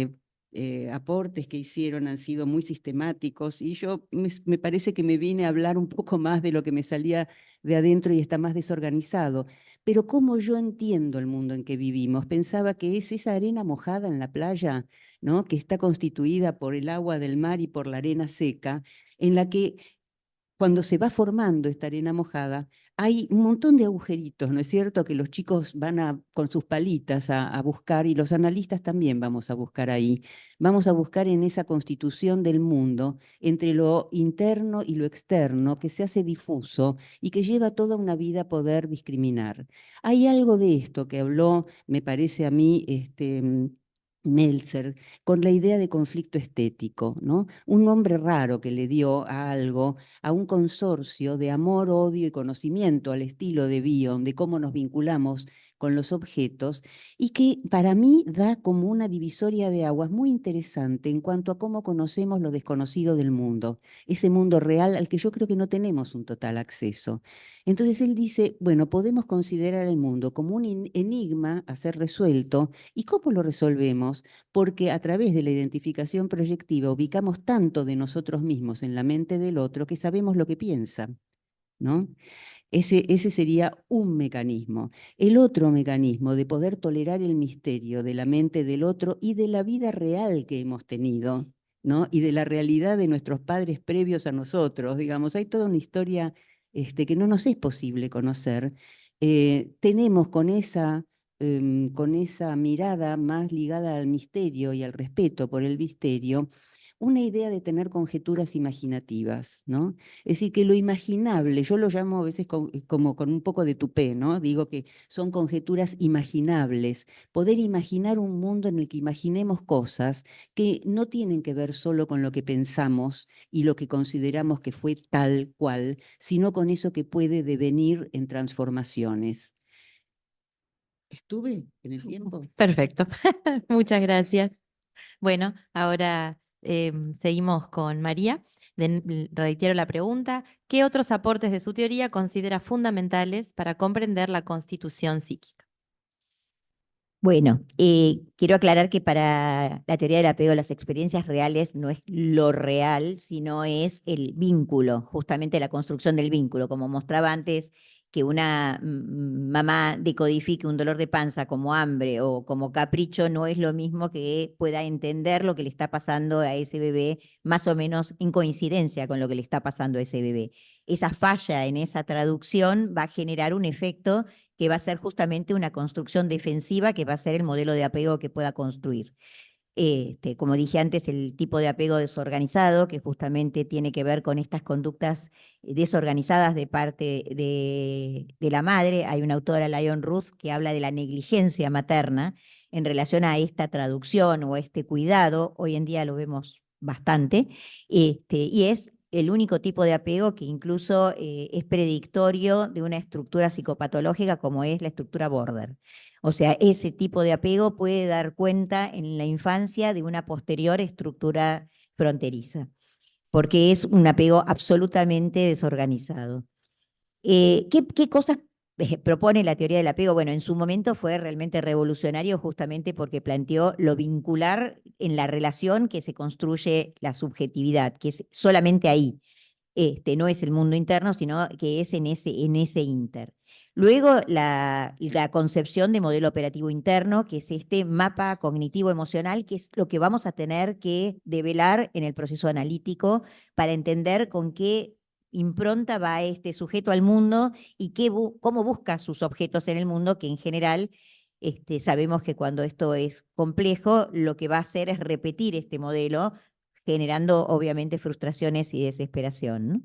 aportes que hicieron han sido muy sistemáticos y yo me parece que me vine a hablar un poco más de lo que me salía de adentro y está más desorganizado. Pero cómo yo entiendo el mundo en que vivimos, pensaba que es esa arena mojada en la playa, ¿no? Que está constituida por el agua del mar y por la arena seca, en la que cuando se va formando esta arena mojada, hay un montón de agujeritos, ¿no es cierto? Que los chicos van con sus palitas a buscar y los analistas también vamos a buscar ahí. Vamos a buscar en esa constitución del mundo entre lo interno y lo externo que se hace difuso y que lleva toda una vida a poder discriminar. Hay algo de esto que habló, me parece a mí, Meltzer, con la idea de conflicto estético, ¿no? Un nombre raro que le dio a algo, a un consorcio de amor, odio y conocimiento al estilo de Bion, de cómo nos vinculamos con los objetos, y que para mí da como una divisoria de aguas muy interesante en cuanto a cómo conocemos lo desconocido del mundo, ese mundo real al que yo creo que no tenemos un total acceso. Entonces él dice, bueno, podemos considerar el mundo como un enigma a ser resuelto. ¿Y cómo lo resolvemos? Porque a través de la identificación proyectiva ubicamos tanto de nosotros mismos en la mente del otro que sabemos lo que piensa, ¿no? Ese sería un mecanismo. El otro mecanismo de poder tolerar el misterio de la mente del otro y de la vida real que hemos tenido, ¿no? Y de la realidad de nuestros padres previos a nosotros, digamos, hay toda una historia que no nos es posible conocer. Tenemos con esa mirada más ligada al misterio y al respeto por el misterio, una idea de tener conjeturas imaginativas, ¿no? Es decir, que lo imaginable, yo lo llamo a veces como con un poco de tupé, ¿no? Digo que son conjeturas imaginables, poder imaginar un mundo en el que imaginemos cosas que no tienen que ver solo con lo que pensamos y lo que consideramos que fue tal cual, sino con eso que puede devenir en transformaciones. ¿Estuve en el tiempo? Perfecto. Muchas gracias. Bueno, ahora seguimos con María. Reitero la pregunta. ¿Qué otros aportes de su teoría considera fundamentales para comprender la constitución psíquica? Bueno, quiero aclarar que para la teoría del apego, las experiencias reales no es lo real, sino es el vínculo, justamente la construcción del vínculo. Como mostraba antes, que una mamá decodifique un dolor de panza como hambre o como capricho no es lo mismo que pueda entender lo que le está pasando a ese bebé, más o menos en coincidencia con lo que le está pasando a ese bebé. Esa falla en esa traducción va a generar un efecto que va a ser justamente una construcción defensiva, que va a ser el modelo de apego que pueda construir. Como dije antes, el tipo de apego desorganizado, que justamente tiene que ver con estas conductas desorganizadas de parte de la madre. Hay una autora, Lyon Ruth, que habla de la negligencia materna en relación a esta traducción o este cuidado. Hoy en día lo vemos bastante, y es el único tipo de apego que incluso es predictorio de una estructura psicopatológica como es la estructura border. O sea, ese tipo de apego puede dar cuenta en la infancia de una posterior estructura fronteriza, porque es un apego absolutamente desorganizado. ¿Qué cosas propone la teoría del apego, bueno, en su momento fue realmente revolucionario justamente porque planteó lo vincular en la relación que se construye la subjetividad, que es solamente ahí. No es el mundo interno, sino que es en ese inter. Luego, la concepción de modelo operativo interno, que es este mapa cognitivo-emocional, que es lo que vamos a tener que develar en el proceso analítico para entender con qué impronta va este sujeto al mundo y cómo busca sus objetos en el mundo, que en general sabemos que cuando esto es complejo, lo que va a hacer es repetir este modelo, generando obviamente frustraciones y desesperación, ¿no?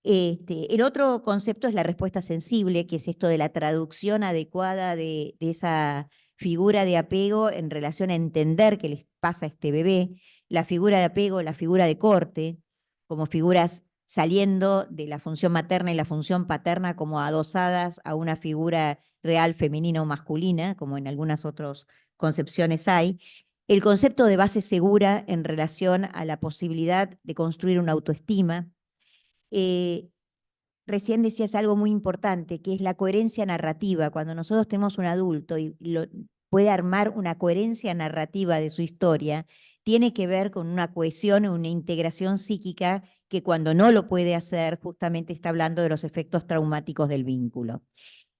El otro concepto es la respuesta sensible, que es esto de la traducción adecuada de esa figura de apego en relación a entender qué les pasa a este bebé, la figura de apego, la figura de corte, como figuras saliendo de la función materna y la función paterna como adosadas a una figura real femenina o masculina, como en algunas otras concepciones hay. El concepto de base segura en relación a la posibilidad de construir una autoestima. Recién decías algo muy importante, que es la coherencia narrativa. Cuando nosotros tenemos un adulto y puede armar una coherencia narrativa de su historia, tiene que ver con una cohesión, una integración psíquica que cuando no lo puede hacer, justamente está hablando de los efectos traumáticos del vínculo.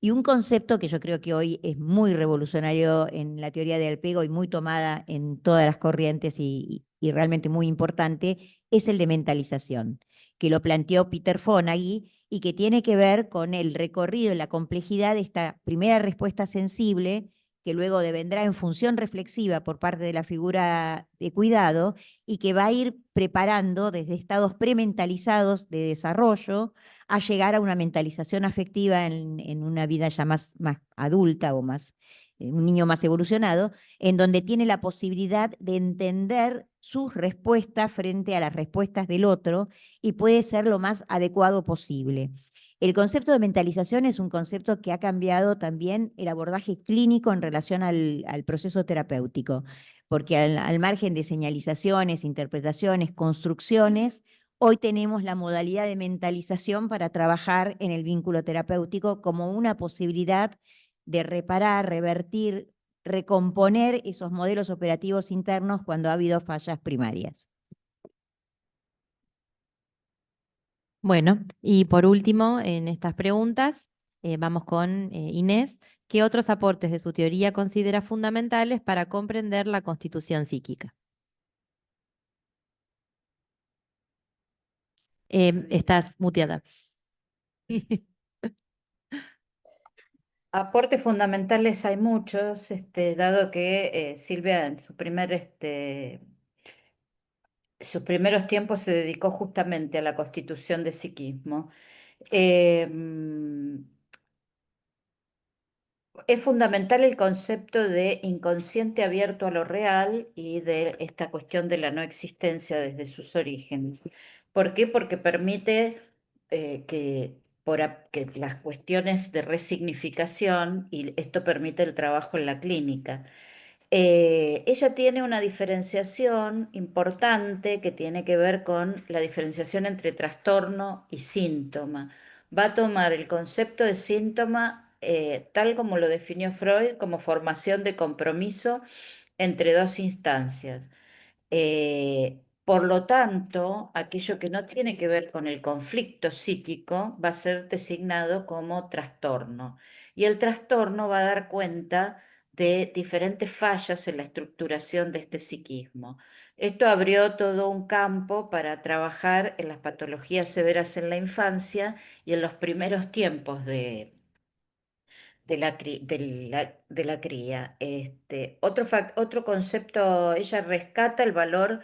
Y un concepto que yo creo que hoy es muy revolucionario en la teoría del apego y muy tomada en todas las corrientes y realmente muy importante, es el de mentalización, que lo planteó Peter Fonagy y que tiene que ver con el recorrido y la complejidad de esta primera respuesta sensible, que luego devendrá en función reflexiva por parte de la figura de cuidado y que va a ir preparando desde estados prementalizados de desarrollo a llegar a una mentalización afectiva en una vida ya más adulta o más, un niño más evolucionado, en donde tiene la posibilidad de entender sus respuestas frente a las respuestas del otro y puede ser lo más adecuado posible. El concepto de mentalización es un concepto que ha cambiado también el abordaje clínico en relación al proceso terapéutico, porque al margen de señalizaciones, interpretaciones, construcciones, hoy tenemos la modalidad de mentalización para trabajar en el vínculo terapéutico como una posibilidad de reparar, revertir, recomponer esos modelos operativos internos cuando ha habido fallas primarias. Bueno, y por último, en estas preguntas, vamos con Inés. ¿Qué otros aportes de su teoría considera fundamentales para comprender la constitución psíquica? Estás muteada. Aportes fundamentales hay muchos, dado que Silvia en sus primeros tiempos se dedicó justamente a la constitución de psiquismo. Es fundamental el concepto de inconsciente abierto a lo real y de esta cuestión de la no existencia desde sus orígenes. ¿Por qué? Porque permite que las cuestiones de resignificación, y esto permite el trabajo en la clínica. Ella tiene una diferenciación importante que tiene que ver con la diferenciación entre trastorno y síntoma. Va a tomar el concepto de síntoma tal como lo definió Freud como formación de compromiso entre dos instancias. Por lo tanto, aquello que no tiene que ver con el conflicto psíquico va a ser designado como trastorno. Y el trastorno va a dar cuenta de diferentes fallas en la estructuración de este psiquismo. Esto abrió todo un campo para trabajar en las patologías severas en la infancia y en los primeros tiempos de la cría. Otro concepto, ella rescata el valor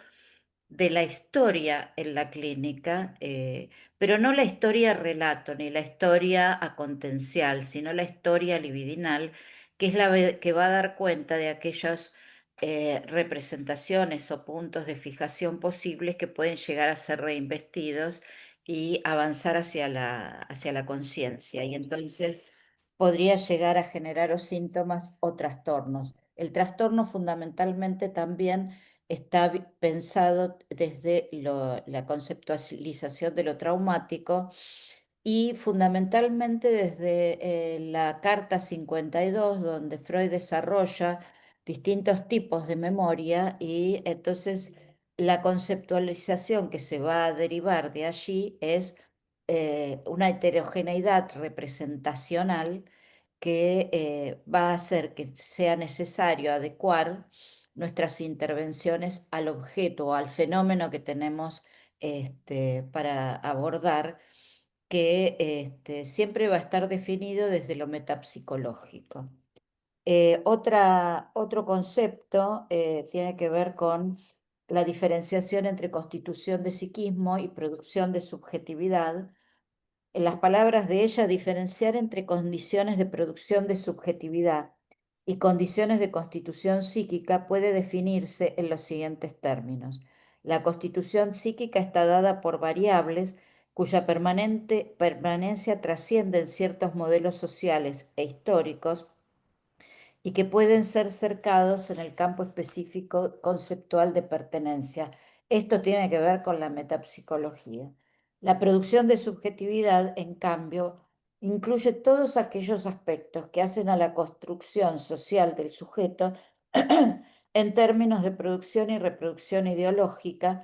de la historia en la clínica, pero no la historia relato ni la historia acontencial, sino la historia libidinal, que es que va a dar cuenta de aquellas representaciones o puntos de fijación posibles que pueden llegar a ser reinvestidos y avanzar hacia la conciencia. Y entonces podría llegar a generar o síntomas o trastornos. El trastorno fundamentalmente también está pensado desde la conceptualización de lo traumático y fundamentalmente desde la Carta 52, donde Freud desarrolla distintos tipos de memoria y entonces la conceptualización que se va a derivar de allí es una heterogeneidad representacional que va a hacer que sea necesario adecuar nuestras intervenciones al objeto o al fenómeno que tenemos para abordar, que siempre va a estar definido desde lo metapsicológico. Otro concepto tiene que ver con la diferenciación entre constitución de psiquismo y producción de subjetividad. En las palabras de ella, diferenciar entre condiciones de producción de subjetividad y condiciones de constitución psíquica puede definirse en los siguientes términos. La constitución psíquica está dada por variables cuya permanencia trasciende en ciertos modelos sociales e históricos y que pueden ser cercados en el campo específico conceptual de pertenencia. Esto tiene que ver con la metapsicología. La producción de subjetividad, en cambio, incluye todos aquellos aspectos que hacen a la construcción social del sujeto en términos de producción y reproducción ideológica,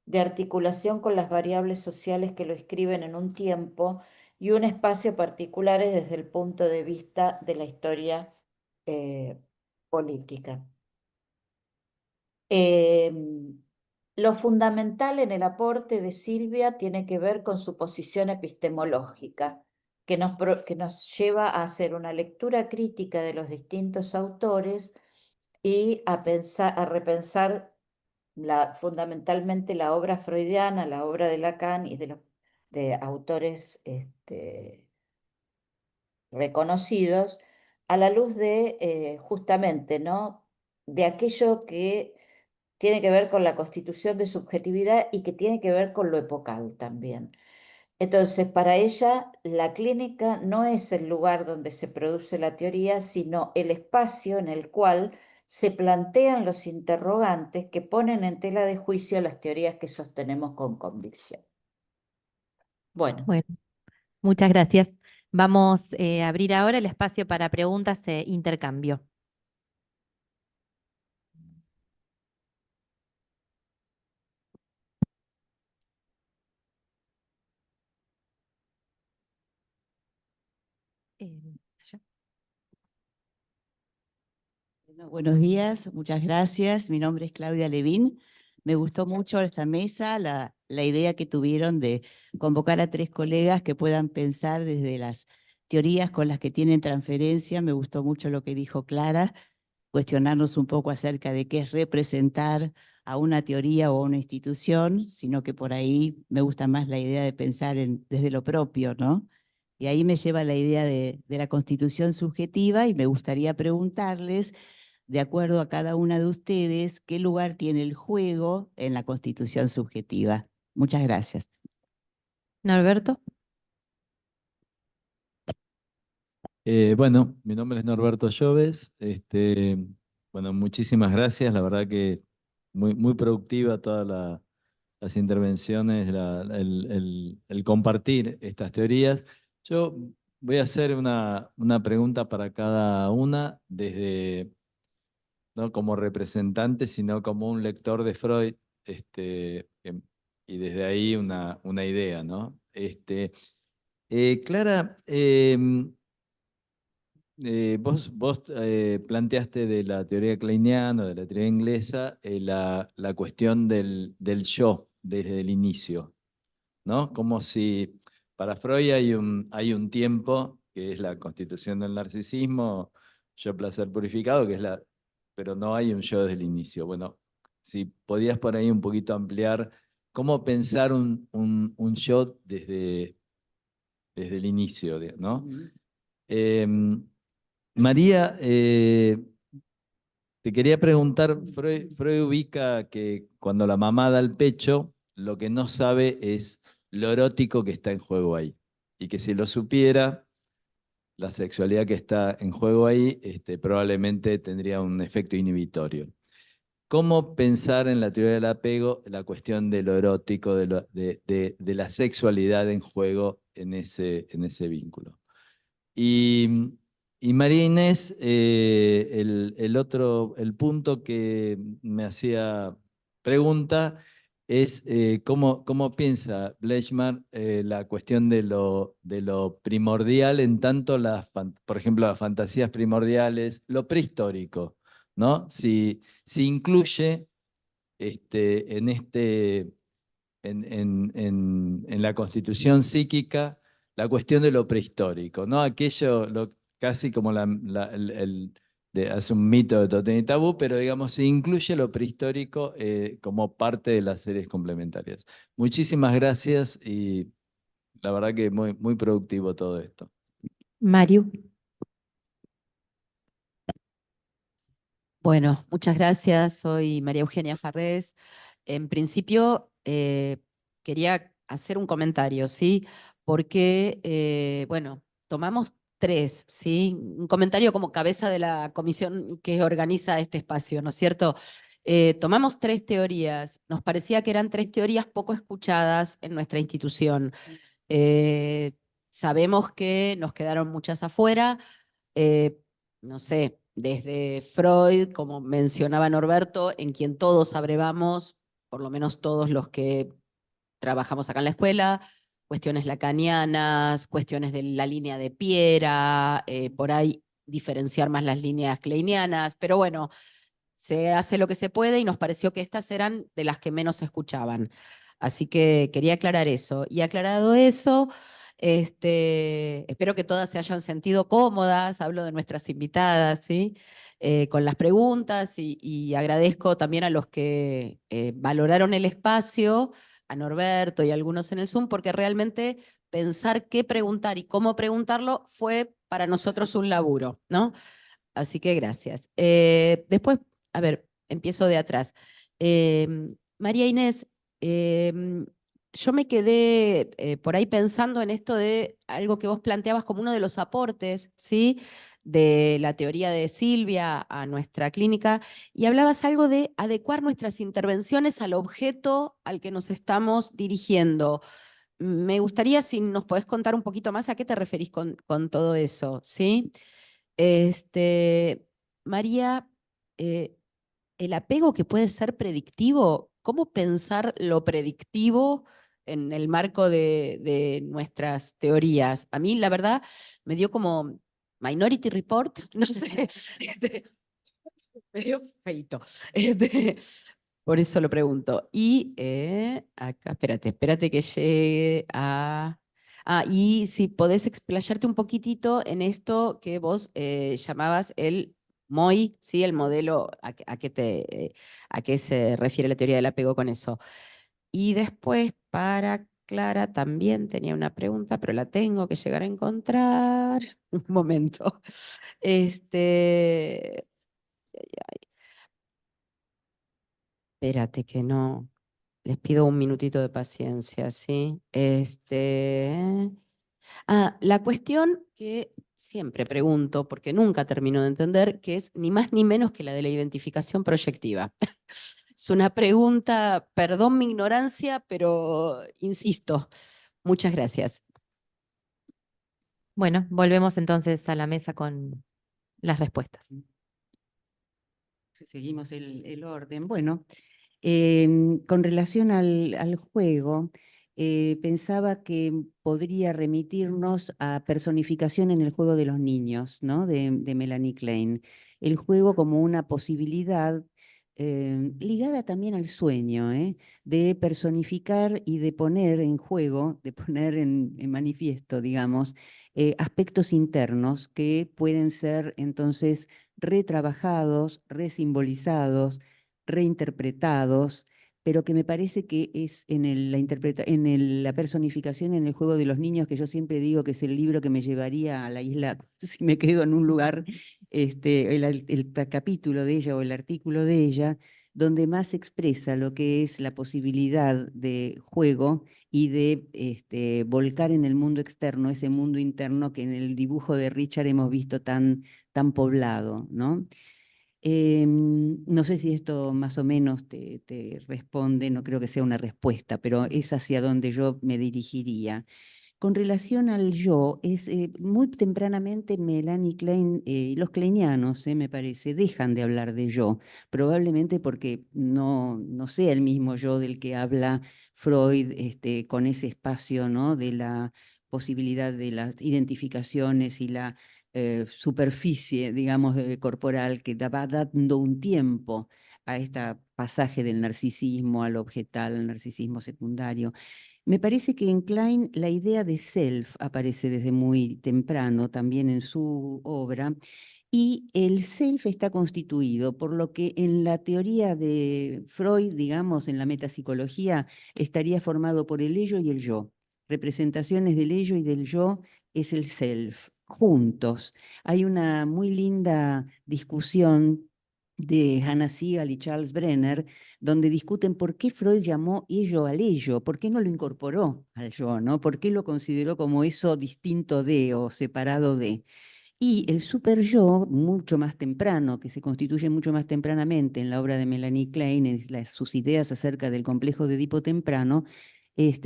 de articulación con las variables sociales que lo escriben en un tiempo y un espacio particulares desde el punto de vista de la historia política. Lo fundamental en el aporte de Silvia tiene que ver con su posición epistemológica, que nos lleva a hacer una lectura crítica de los distintos autores y a repensar fundamentalmente la obra freudiana, la obra de Lacan y de autores reconocidos a la luz de justamente, ¿no? De aquello que tiene que ver con la constitución de subjetividad y que tiene que ver con lo epocal también. Entonces, para ella, la clínica no es el lugar donde se produce la teoría, sino el espacio en el cual se plantean los interrogantes que ponen en tela de juicio las teorías que sostenemos con convicción. Bueno. Bueno, muchas gracias. Vamos a abrir ahora el espacio para preguntas e intercambio. Allá. Bueno, buenos días, muchas gracias. Mi nombre es Claudia Levín. Me gustó mucho esta mesa, la idea que tuvieron de convocar a 3 colegas que puedan pensar desde las teorías con las que tienen transferencia. Me gustó mucho lo que dijo Clara, cuestionarnos un poco acerca de qué es representar a una teoría o a una institución, sino que por ahí me gusta más la idea de pensar desde lo propio, ¿no? Y ahí me lleva la idea de la constitución subjetiva y me gustaría preguntarles, de acuerdo a cada una de ustedes, ¿qué lugar tiene el juego en la constitución subjetiva? Muchas gracias. Norberto. Bueno, mi nombre es Norberto Lloves. Bueno, muchísimas gracias. La verdad que muy productiva todas las intervenciones, el compartir estas teorías. Yo voy a hacer una pregunta para cada una, desde no como representante, sino como un lector de Freud, y desde ahí una idea, ¿no? Clara, vos planteaste de la teoría kleiniana, de la teoría inglesa, la cuestión del yo desde el inicio, ¿no? Como si para Freud hay un tiempo, que es la constitución del narcisismo, yo placer purificado, pero no hay un yo desde el inicio. Bueno, si podías por ahí un poquito ampliar cómo pensar un yo desde el inicio, ¿no? María, te quería preguntar, Freud ubica que cuando la mamá da el pecho, lo que no sabe es lo erótico que está en juego ahí. Y que si lo supiera, la sexualidad que está en juego ahí, probablemente tendría un efecto inhibitorio. cómo pensar en la teoría del apego la cuestión de lo erótico, de la sexualidad en juego en ese vínculo. Y María Inés, el punto que me hacía pregunta es cómo piensa Bleichmar la cuestión de lo primordial en tanto, por ejemplo, las fantasías primordiales, lo prehistórico, ¿no? Si incluye en la constitución psíquica la cuestión de lo prehistórico, ¿no? Aquello, casi como hace un mito de Totem y Tabú, pero digamos, se incluye lo prehistórico como parte de las series complementarias. Muchísimas gracias y la verdad que muy, muy productivo todo esto. Mariu. Bueno, muchas gracias. Soy María Eugenia Farrés. En principio, quería hacer un comentario, ¿sí? Porque, bueno, tomamos tres, ¿sí? Un comentario como cabeza de la comisión que organiza este espacio, ¿no es cierto? Tomamos tres teorías. Nos parecía que eran tres teorías poco escuchadas en nuestra institución. Eh, Sabemos que nos quedaron muchas afuera. eh, no sé, desde Freud, como mencionaba Norberto, en quien todos abrevamos, por lo menos todos los que trabajamos acá en la escuela, cuestiones lacanianas, cuestiones de la línea de Piera, por ahí diferenciar más las líneas kleinianas, pero bueno, se hace lo que se puede y nos pareció que estas eran de las que menos se escuchaban. Así que quería aclarar eso. Y aclarado eso, espero que todas se hayan sentido cómodas, hablo de nuestras invitadas, ¿sí? Con las preguntas y agradezco también a los que valoraron el espacio, a Norberto y a algunos en el Zoom, porque realmente pensar qué preguntar y cómo preguntarlo fue para nosotros un laburo, ¿no? Así que gracias. Después, a ver, empiezo de atrás. María Inés, yo me quedé por ahí pensando en esto de algo que vos planteabas como uno de los aportes, ¿sí? De la teoría de Silvia a nuestra clínica, y hablabas algo de adecuar nuestras intervenciones al objeto al que nos estamos dirigiendo. Me gustaría si nos podés contar un poquito más a qué te referís con todo eso, ¿sí? Este, María, eh, el apego que puede ser predictivo, ¿cómo pensar lo predictivo en el marco de nuestras teorías? A mí, la verdad, me dio como Minority Report, no sé, medio feito. Por eso lo pregunto. Y acá, espérate que llegue a... Ah, y si podés explayarte un poquitito en esto que vos llamabas el MOI, ¿sí? El modelo, a qué se refiere la teoría del apego con eso. Y después para Clara también tenía una pregunta, pero la tengo que llegar a encontrar. Un momento. Espérate que no. Les pido un minutito de paciencia, ¿sí? La cuestión que siempre pregunto, porque nunca termino de entender, que es ni más ni menos que la de la identificación proyectiva. Es una pregunta, perdón mi ignorancia, pero insisto, muchas gracias. Bueno, volvemos entonces a la mesa con las respuestas. Seguimos el orden. Bueno, con relación al juego, pensaba que podría remitirnos a Personificación en el juego de los niños, ¿no? De Melanie Klein. El juego como una posibilidad ligada también al sueño, de personificar y de poner en juego, de poner en manifiesto, digamos, aspectos internos que pueden ser entonces retrabajados, resimbolizados, reinterpretados, pero que me parece que es en la personificación en el juego de los niños, que yo siempre digo que es el libro que me llevaría a la isla si me quedo en un lugar, el capítulo de ella o el artículo de ella, donde más se expresa lo que es la posibilidad de juego y de volcar en el mundo externo, ese mundo interno que en el dibujo de Richard hemos visto tan poblado, ¿no? No sé si esto más o menos te responde, no creo que sea una respuesta, pero es hacia donde yo me dirigiría. Con relación al yo, es muy tempranamente Melanie Klein y los kleinianos, me parece, dejan de hablar de yo, probablemente porque no sea el mismo yo del que habla Freud, con ese espacio, ¿no?, de la posibilidad de las identificaciones y la superficie, digamos, corporal, que va dando un tiempo a este pasaje del narcisismo al objetal, al narcisismo secundario. Me parece que en Klein la idea de self aparece desde muy temprano también en su obra, y el self está constituido por lo que en la teoría de Freud, digamos, en la metapsicología, estaría formado por el ello y el yo. Representaciones del ello y del yo es el self, juntos. Hay una muy linda discusión de Hannah Sigal y Charles Brenner, donde discuten por qué Freud llamó ello al ello, por qué no lo incorporó al yo, ¿no? ¿Por qué lo consideró como eso distinto de o separado de? Y el super yo, mucho más temprano, que se constituye mucho más tempranamente en la obra de Melanie Klein, en sus ideas acerca del complejo de Edipo temprano,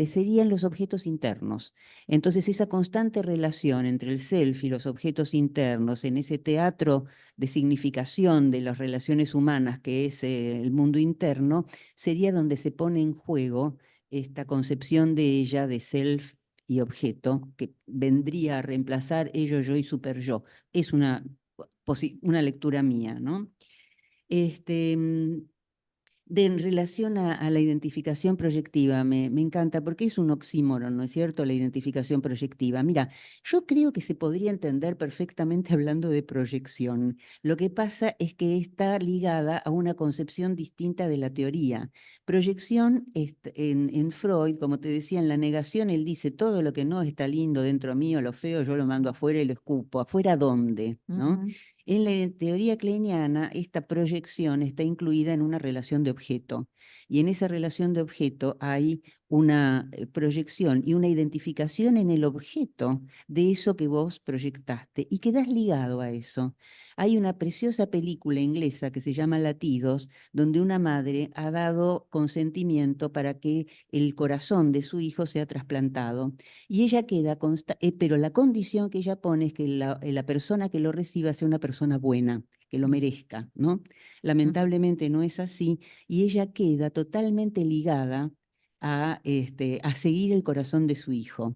serían los objetos internos. Entonces, esa constante relación entre el self y los objetos internos, en ese teatro de significación de las relaciones humanas que es el mundo interno, sería donde se pone en juego esta concepción de ella de self y objeto, que vendría a reemplazar ello, yo y super yo. Es una lectura mía, ¿no? En relación a la identificación proyectiva, me encanta porque es un oxímoron, ¿no es cierto? La identificación proyectiva. Mira, yo creo que se podría entender perfectamente hablando de proyección. Lo que pasa es que está ligada a una concepción distinta de la teoría. Proyección en Freud, como te decía, en la negación, él dice todo lo que no está lindo dentro mío, lo feo, yo lo mando afuera y lo escupo. ¿Afuera dónde? ¿No? En la teoría kleiniana, esta proyección está incluida en una relación de objeto, y en esa relación de objeto hay una proyección y una identificación en el objeto de eso que vos proyectaste y quedás ligado a eso. Hay una preciosa película inglesa que se llama Latidos, donde una madre ha dado consentimiento para que el corazón de su hijo sea trasplantado, y ella queda, pero la condición que ella pone es que la persona que lo reciba sea una persona buena, que lo merezca, ¿no? Lamentablemente no es así, y ella queda totalmente ligada a seguir el corazón de su hijo.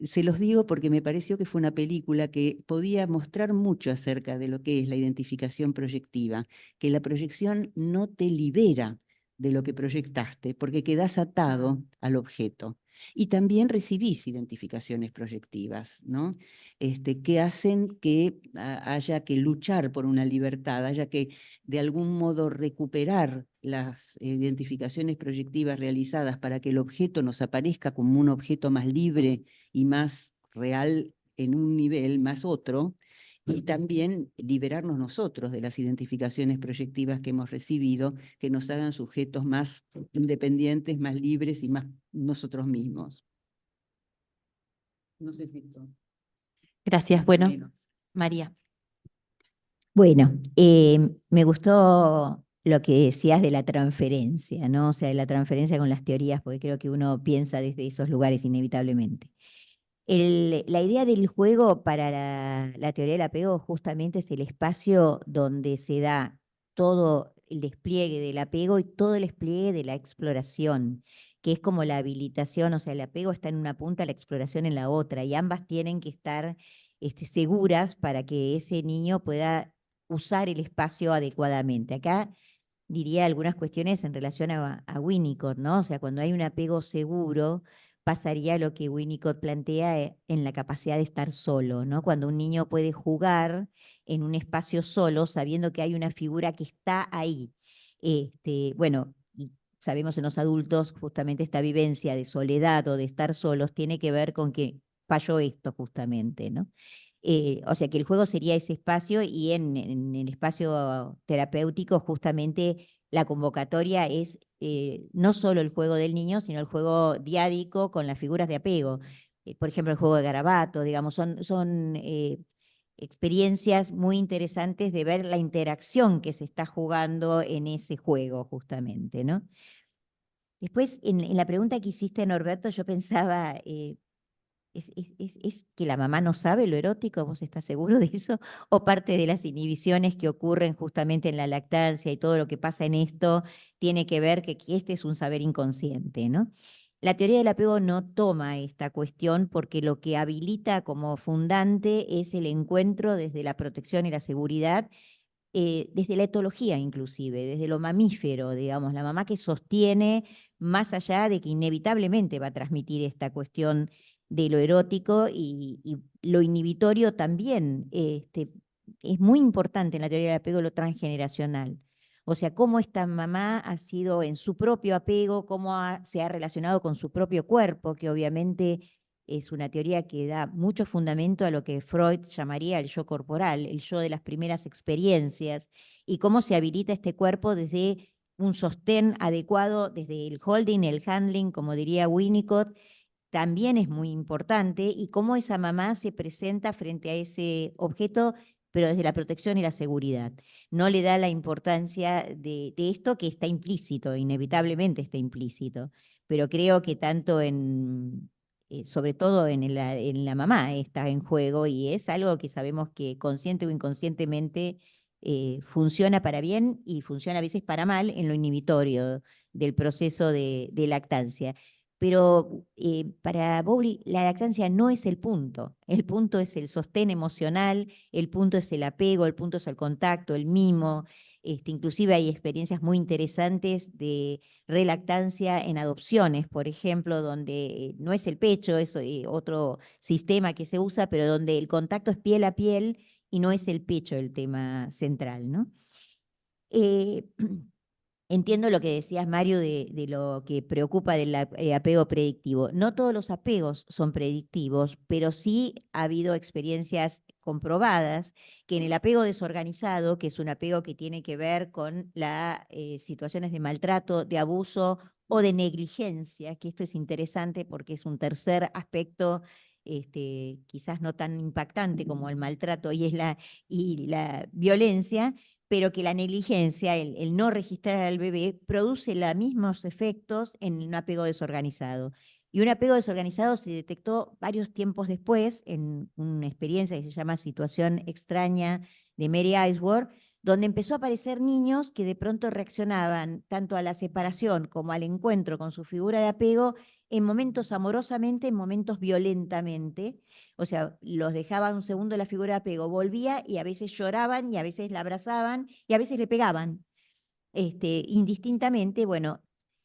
Se los digo porque me pareció que fue una película que podía mostrar mucho acerca de lo que es la identificación proyectiva, que la proyección no te libera de lo que proyectaste, porque quedás atado al objeto. Y también recibís identificaciones proyectivas, ¿no? Que hacen que haya que luchar por una libertad, haya que de algún modo recuperar las identificaciones proyectivas realizadas para que el objeto nos aparezca como un objeto más libre y más real en un nivel, más otro, y también liberarnos nosotros de las identificaciones proyectivas que hemos recibido, que nos hagan sujetos más independientes, más libres y más nosotros mismos. No sé si esto. Gracias. Más o Bueno, menos. María. Bueno, me gustó lo que decías de la transferencia, ¿no? O sea, de la transferencia con las teorías, porque creo que uno piensa desde esos lugares inevitablemente. La idea del juego para la teoría del apego justamente es el espacio donde se da todo el despliegue del apego y todo el despliegue de la exploración, que es como la habilitación, o sea, el apego está en una punta, la exploración en la otra, y ambas tienen que estar seguras para que ese niño pueda usar el espacio adecuadamente. Acá diría algunas cuestiones en relación a Winnicott, ¿no? O sea, cuando hay un apego seguro, pasaría lo que Winnicott plantea en la capacidad de estar solo, ¿no? Cuando un niño puede jugar en un espacio solo, sabiendo que hay una figura que está ahí. Bueno, y sabemos en los adultos justamente esta vivencia de soledad o de estar solos tiene que ver con que falló esto justamente, ¿no? O sea que el juego sería ese espacio, y en el espacio terapéutico justamente la convocatoria es no solo el juego del niño, sino el juego diádico con las figuras de apego. Por ejemplo, el juego de garabato, digamos, son experiencias muy interesantes de ver la interacción que se está jugando en ese juego, justamente, ¿no? Después, en la pregunta que hiciste, Norberto, yo pensaba, ¿es que la mamá no sabe lo erótico? ¿Vos estás seguro de eso? ¿O parte de las inhibiciones que ocurren justamente en la lactancia y todo lo que pasa en esto tiene que ver que este es un saber inconsciente, ¿no? La teoría del apego no toma esta cuestión porque lo que habilita como fundante es el encuentro desde la protección y la seguridad, desde la etología inclusive, desde lo mamífero, digamos, la mamá que sostiene más allá de que inevitablemente va a transmitir esta cuestión de lo erótico y lo inhibitorio también. Es muy importante en la teoría del apego lo transgeneracional. O sea, cómo esta mamá ha sido en su propio apego, cómo se ha relacionado con su propio cuerpo, que obviamente es una teoría que da mucho fundamento a lo que Freud llamaría el yo corporal, el yo de las primeras experiencias, y cómo se habilita este cuerpo desde un sostén adecuado, desde el holding, el handling, como diría Winnicott, también es muy importante, y cómo esa mamá se presenta frente a ese objeto, pero desde la protección y la seguridad. No le da la importancia de esto que está implícito, inevitablemente está implícito, pero creo que tanto sobre todo en la mamá está en juego, y es algo que sabemos que consciente o inconscientemente funciona para bien y funciona a veces para mal en lo inhibitorio del proceso de lactancia. Pero para Bowlby la lactancia no es el punto es el sostén emocional, el punto es el apego, el punto es el contacto, el mimo. Inclusive hay experiencias muy interesantes de relactancia en adopciones, por ejemplo, donde no es el pecho, es otro sistema que se usa, pero donde el contacto es piel a piel y no es el pecho el tema central, ¿no? Entiendo lo que decías, Mario, de lo que preocupa del apego predictivo. No todos los apegos son predictivos, pero sí ha habido experiencias comprobadas que en el apego desorganizado, que es un apego que tiene que ver con las situaciones de maltrato, de abuso o de negligencia, que esto es interesante porque es un tercer aspecto quizás no tan impactante como el maltrato y la violencia, pero que la negligencia, el no registrar al bebé, produce los mismos efectos en un apego desorganizado. Y un apego desorganizado se detectó varios tiempos después en una experiencia que se llama Situación Extraña de Mary Ainsworth, donde empezó a aparecer niños que de pronto reaccionaban tanto a la separación como al encuentro con su figura de apego en momentos amorosamente, en momentos violentamente. O sea, los dejaba un segundo la figura de apego, volvía y a veces lloraban y a veces la abrazaban y a veces le pegaban. Indistintamente, bueno,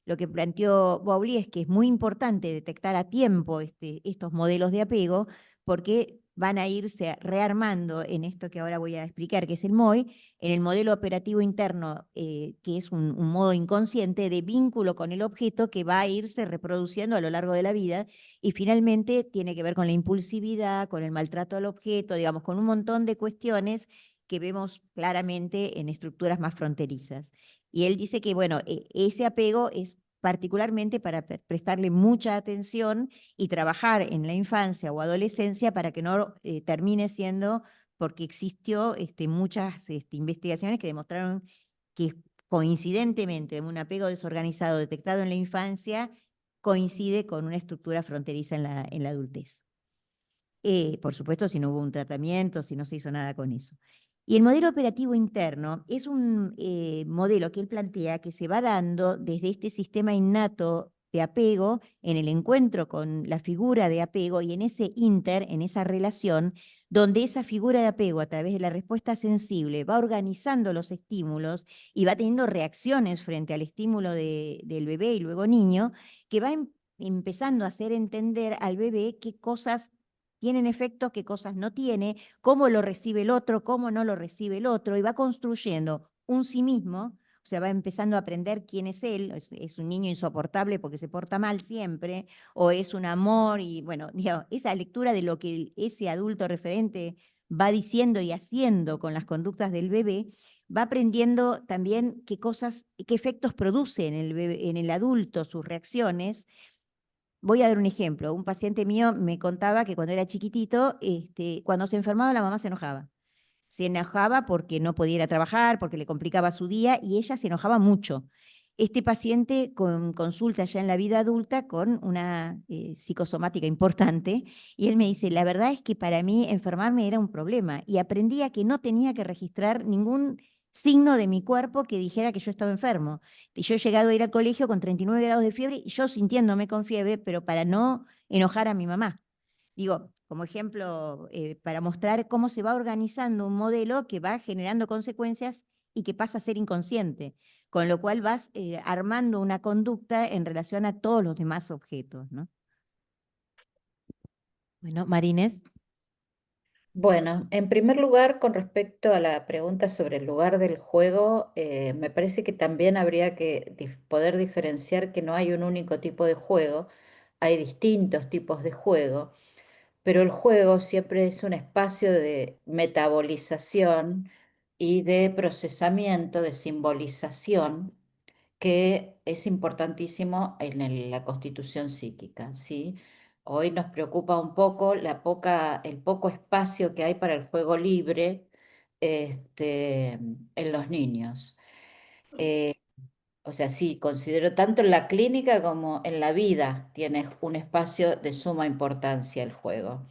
lo que planteó Bowlby es que es muy importante detectar a tiempo estos modelos de apego, porque van a irse rearmando en esto que ahora voy a explicar, que es el MOI, en el modelo operativo interno, que es un modo inconsciente de vínculo con el objeto que va a irse reproduciendo a lo largo de la vida, y finalmente tiene que ver con la impulsividad, con el maltrato al objeto, digamos, con un montón de cuestiones que vemos claramente en estructuras más fronterizas. Y él dice que, bueno, ese apego es particularmente para prestarle mucha atención y trabajar en la infancia o adolescencia para que no termine siendo, porque existió muchas investigaciones que demostraron que coincidentemente un apego desorganizado detectado en la infancia coincide con una estructura fronteriza en la adultez. Por supuesto, si no hubo un tratamiento, si no se hizo nada con eso. Y el modelo operativo interno es un modelo que él plantea que se va dando desde este sistema innato de apego, en el encuentro con la figura de apego y en ese en esa relación, donde esa figura de apego a través de la respuesta sensible va organizando los estímulos y va teniendo reacciones frente al estímulo del bebé y luego niño, que va empezando a hacer entender al bebé qué cosas tienen efectos, qué cosas no tiene, cómo lo recibe el otro, cómo no lo recibe el otro, y va construyendo un sí mismo, o sea, va empezando a aprender quién es él, es un niño insoportable porque se porta mal siempre, o es un amor, y bueno, digamos, esa lectura de lo que ese adulto referente va diciendo y haciendo con las conductas del bebé, va aprendiendo también qué efectos produce en el adulto, sus reacciones, Voy a dar un ejemplo. Un paciente mío me contaba que cuando era chiquitito, cuando se enfermaba la mamá se enojaba. Se enojaba porque no podía ir a trabajar, porque le complicaba su día y ella se enojaba mucho. Este paciente consulta ya en la vida adulta con una psicosomática importante y él me dice, la verdad es que para mí enfermarme era un problema y aprendí a que no tenía que registrar ningún signo de mi cuerpo que dijera que yo estaba enfermo. Y yo he llegado a ir al colegio con 39 grados de fiebre y yo sintiéndome con fiebre, pero para no enojar a mi mamá. Digo, como ejemplo, para mostrar cómo se va organizando un modelo que va generando consecuencias y que pasa a ser inconsciente, con lo cual vas armando una conducta en relación a todos los demás objetos, ¿no? Bueno, Marines. Bueno, en primer lugar, con respecto a la pregunta sobre el lugar del juego, me parece que también habría que poder diferenciar que no hay un único tipo de juego, hay distintos tipos de juego, pero el juego siempre es un espacio de metabolización y de procesamiento, de simbolización que es importantísimo en la constitución psíquica, ¿sí? Hoy nos preocupa un poco el poco espacio que hay para el juego libre en los niños. Eh, o sea, sí, considero tanto en la clínica como en la vida tiene un espacio de suma importancia el juego.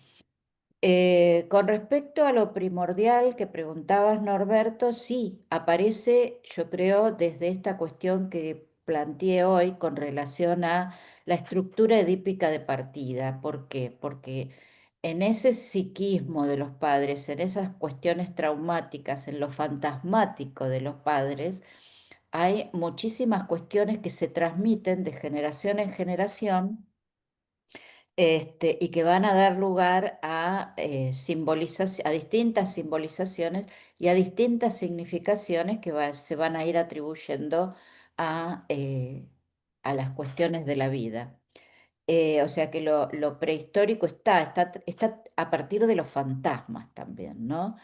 Con respecto a lo primordial que preguntabas, Norberto, sí, aparece, yo creo, desde esta cuestión que planteé hoy con relación a la estructura edípica de partida. ¿Por qué? Porque en ese psiquismo de los padres, en esas cuestiones traumáticas, en lo fantasmático de los padres, hay muchísimas cuestiones que se transmiten de generación en generación y que van a dar lugar a, a distintas simbolizaciones y a distintas significaciones que se van a ir atribuyendo a las cuestiones de la vida. O sea que lo prehistórico está a partir de los fantasmas también, ¿no?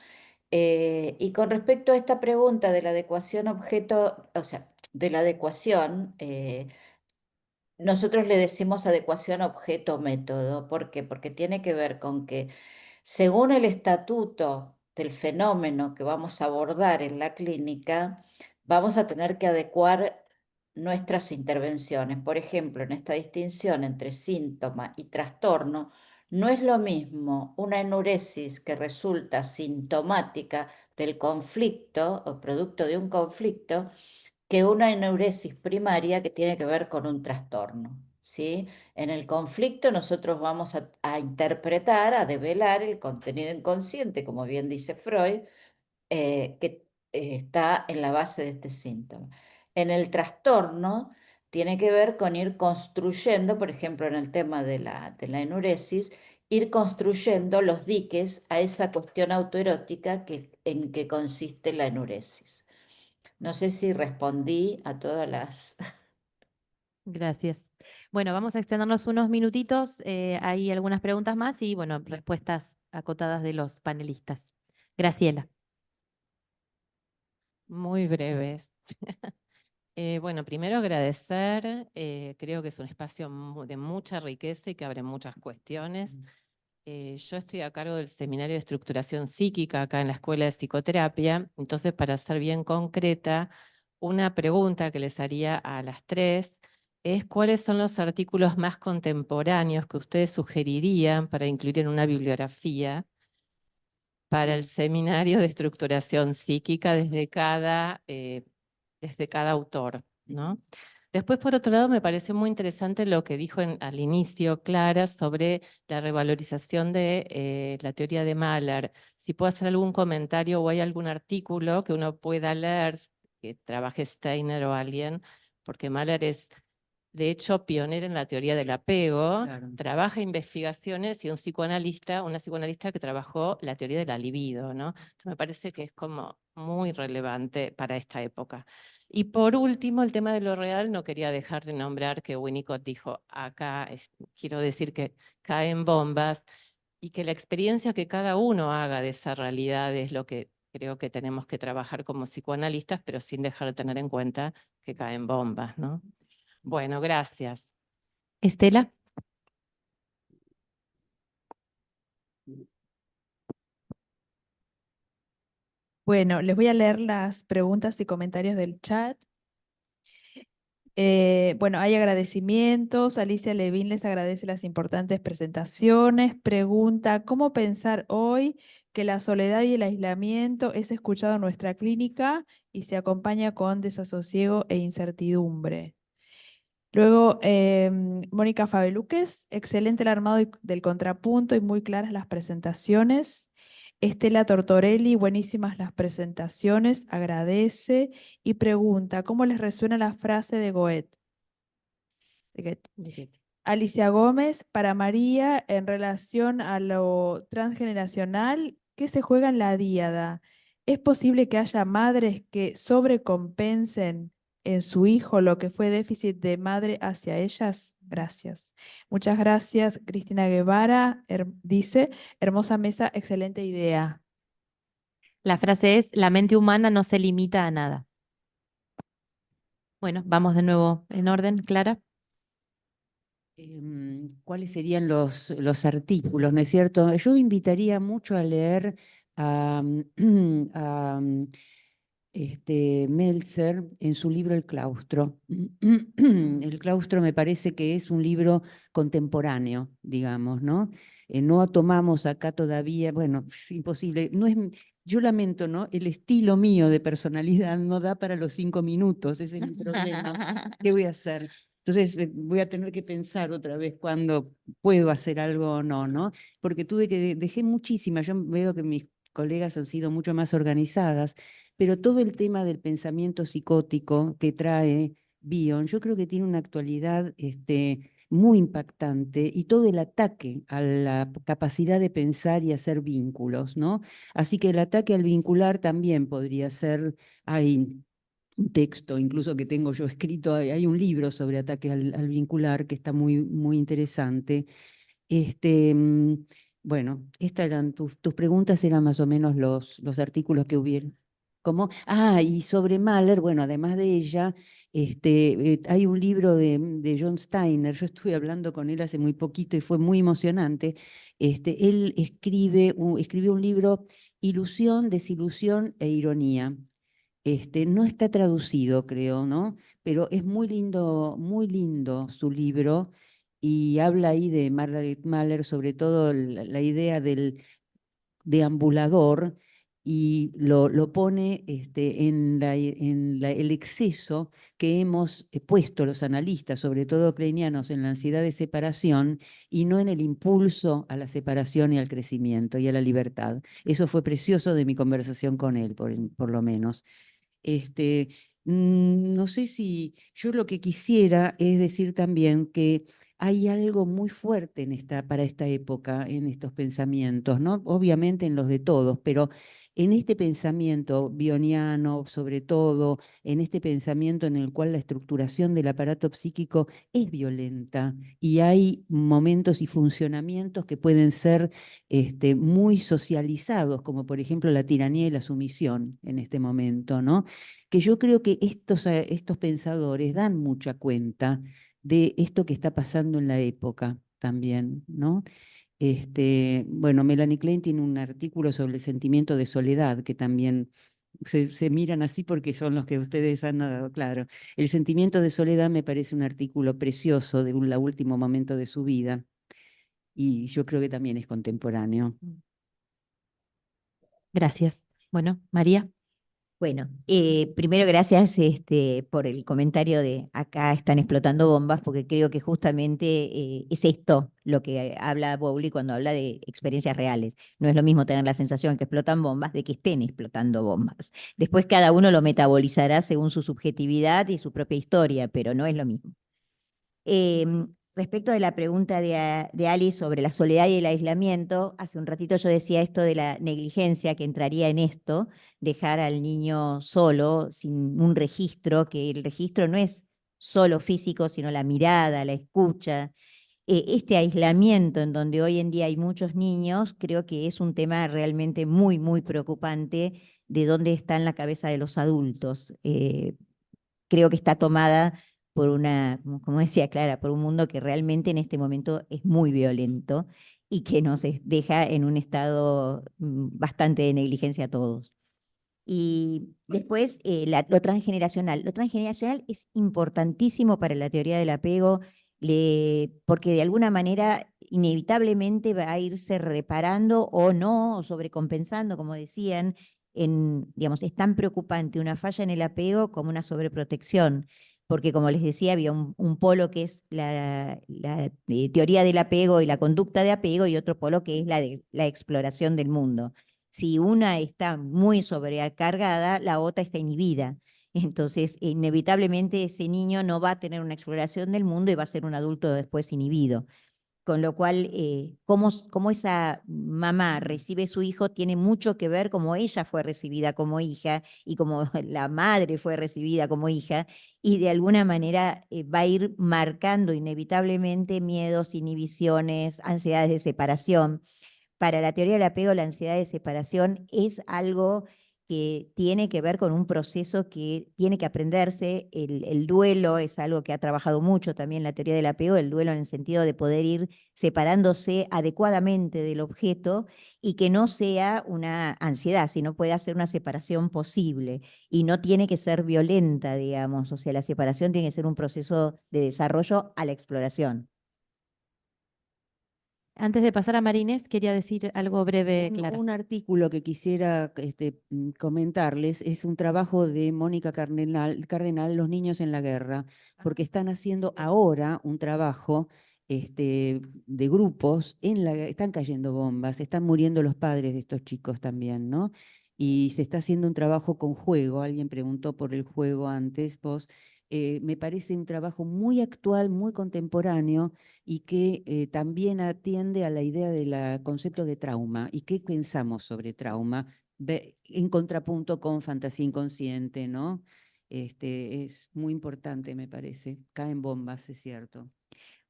Y con respecto a esta pregunta de la adecuación objeto, o sea, de la adecuación, nosotros le decimos adecuación objeto-método. ¿Por qué? Porque tiene que ver con que según el estatuto del fenómeno que vamos a abordar en la clínica, vamos a tener que adecuar nuestras intervenciones. Por ejemplo, en esta distinción entre síntoma y trastorno, no es lo mismo una enuresis que resulta sintomática del conflicto o producto de un conflicto que una eneuresis primaria que tiene que ver con un trastorno, ¿sí? En el conflicto nosotros vamos a interpretar, a develar el contenido inconsciente, como bien dice Freud, que está en la base de este síntoma. En el trastorno tiene que ver con ir construyendo, por ejemplo, en el tema de la enuresis, ir construyendo los diques a esa cuestión autoerótica en que consiste la enuresis. No sé si respondí a todas las... Gracias. Bueno, vamos a extendernos unos minutitos. Hay algunas preguntas más y, bueno, respuestas acotadas de los panelistas. Graciela. Muy breves. Bueno, primero agradecer, creo que es un espacio de mucha riqueza y que abre muchas cuestiones. Yo estoy a cargo del Seminario de Estructuración Psíquica acá en la Escuela de Psicoterapia, entonces para ser bien concreta, una pregunta que les haría a las tres es cuáles son los artículos más contemporáneos que ustedes sugerirían para incluir en una bibliografía para el Seminario de Estructuración Psíquica desde cada autor, ¿no? Después, por otro lado, me pareció muy interesante lo que dijo al inicio Clara sobre la revalorización de la teoría de Mahler. Si puedo hacer algún comentario o hay algún artículo que uno pueda leer, que trabaje Steiner o alguien, porque Mahler es, de hecho, pionero en la teoría del apego, trabaja investigaciones y una psicoanalista que trabajó la teoría de la libido, ¿no? Entonces me parece que es como muy relevante para esta época. Y por último, el tema de lo real, no quería dejar de nombrar que Winnicott dijo, acá quiero decir que caen bombas y que la experiencia que cada uno haga de esa realidad es lo que creo que tenemos que trabajar como psicoanalistas, pero sin dejar de tener en cuenta que caen bombas, ¿no? Bueno, gracias. Estela. Bueno, les voy a leer las preguntas y comentarios del chat. Bueno, hay agradecimientos. Alicia Levin les agradece las importantes presentaciones. Pregunta, ¿cómo pensar hoy que la soledad y el aislamiento es escuchado en nuestra clínica y se acompaña con desasosiego e incertidumbre? Luego, Mónica Fabeluques, excelente el armado del contrapunto y muy claras las presentaciones. Estela Tortorelli, buenísimas las presentaciones, agradece y pregunta, ¿cómo les resuena la frase de Goethe? Alicia Gómez, para María, en relación a lo transgeneracional, ¿qué se juega en la díada? ¿Es posible que haya madres que sobrecompensen en su hijo lo que fue déficit de madre hacia ellas? Gracias. Muchas gracias, Cristina Guevara. Dice, hermosa mesa, excelente idea. La frase es, la mente humana no se limita a nada. Bueno, vamos de nuevo en orden, Clara. ¿Cuáles serían los artículos, no es cierto? Yo invitaría mucho a leer a, a, Meltzer en su libro El claustro. El claustro me parece que es un libro contemporáneo, digamos, ¿no? No tomamos acá todavía, bueno, es imposible, no es, yo lamento, ¿no? El estilo mío de personalidad no da para los 5 minutos, ese es mi problema. ¿Qué voy a hacer? Entonces voy a tener que pensar otra vez cuándo puedo hacer algo o no, ¿no? Porque dejé muchísimas, yo veo que mis colegas han sido mucho más organizadas, pero todo el tema del pensamiento psicótico que trae Bion, yo creo que tiene una actualidad muy impactante y todo el ataque a la capacidad de pensar y hacer vínculos, ¿no? Así que el ataque al vincular también podría ser, hay un texto incluso que tengo yo escrito, hay un libro sobre ataque al vincular que está muy, muy interesante. Bueno, estas eran tus preguntas, eran más o menos los artículos que hubieron. ¿Cómo? Ah, y sobre Mahler, bueno, además de ella, hay un libro de John Steiner, yo estuve hablando con él hace muy poquito y fue muy emocionante. Él escribió un libro, Ilusión, Desilusión e Ironía. No está traducido, creo, ¿no? Pero es muy lindo su libro y habla ahí de Margaret Mahler, sobre todo la idea del deambulador y lo pone en el exceso que hemos puesto los analistas, sobre todo kleinianos, en la ansiedad de separación y no en el impulso a la separación y al crecimiento y a la libertad. Eso fue precioso de mi conversación con él, por lo menos. No sé si yo lo que quisiera es decir también que hay algo muy fuerte para esta época, en estos pensamientos, ¿no? Obviamente en los de todos, pero en este pensamiento bioniano, sobre todo, en este pensamiento en el cual la estructuración del aparato psíquico es violenta y hay momentos y funcionamientos que pueden ser muy socializados, como por ejemplo la tiranía y la sumisión en este momento, ¿no? Que yo creo que estos pensadores dan mucha cuenta de esto que está pasando en la época también, ¿no? Bueno, Melanie Klein tiene un artículo sobre el sentimiento de soledad, que también se miran así porque son los que ustedes han dado, claro. El sentimiento de soledad me parece un artículo precioso de un último momento de su vida, y yo creo que también es contemporáneo. Gracias. Bueno, María. Bueno, primero gracias por el comentario de acá están explotando bombas, porque creo que justamente es esto lo que habla Bowley cuando habla de experiencias reales. No es lo mismo tener la sensación que explotan bombas de que estén explotando bombas. Después cada uno lo metabolizará según su subjetividad y su propia historia, pero no es lo mismo. Respecto de la pregunta de Alice sobre la soledad y el aislamiento, hace un ratito yo decía esto de la negligencia que entraría en esto, dejar al niño solo, sin un registro, que el registro no es solo físico, sino la mirada, la escucha. Este aislamiento en donde hoy en día hay muchos niños, creo que es un tema realmente muy, muy preocupante de dónde está en la cabeza de los adultos. Creo que está tomada por como decía Clara, por un mundo que realmente en este momento es muy violento y que nos deja en un estado bastante de negligencia a todos. Y después lo transgeneracional. Lo transgeneracional es importantísimo para la teoría del apego, porque de alguna manera inevitablemente va a irse reparando o no, o sobrecompensando, como decían, digamos, es tan preocupante una falla en el apego como una sobreprotección, porque como les decía, había un polo que es la teoría del apego y la conducta de apego, y otro polo que es la exploración del mundo. Si una está muy sobrecargada, la otra está inhibida. Entonces, inevitablemente ese niño no va a tener una exploración del mundo y va a ser un adulto después inhibido. Con lo cual, cómo esa mamá recibe su hijo tiene mucho que ver cómo ella fue recibida como hija y cómo la madre fue recibida como hija, y de alguna manera va a ir marcando inevitablemente miedos, inhibiciones, ansiedades de separación. Para la teoría del apego, la ansiedad de separación es algo que tiene que ver con un proceso que tiene que aprenderse. El duelo es algo que ha trabajado mucho también la teoría del apego, el duelo en el sentido de poder ir separándose adecuadamente del objeto y que no sea una ansiedad, sino puede ser una separación posible y no tiene que ser violenta, digamos. O sea, la separación tiene que ser un proceso de desarrollo a la exploración. Antes de pasar a Marinés, quería decir algo breve, Clara. Un artículo que quisiera comentarles es un trabajo de Mónica Cardenal, Los niños en la guerra, porque están haciendo ahora un trabajo de grupos, están cayendo bombas, están muriendo los padres de estos chicos también, ¿no? Y se está haciendo un trabajo con juego. Alguien preguntó por el juego antes, vos. Me parece un trabajo muy actual, muy contemporáneo, y que también atiende a la idea del concepto de trauma. ¿Y qué pensamos sobre trauma? En contrapunto con fantasía inconsciente, ¿no? Es muy importante, me parece. Caen bombas, es cierto.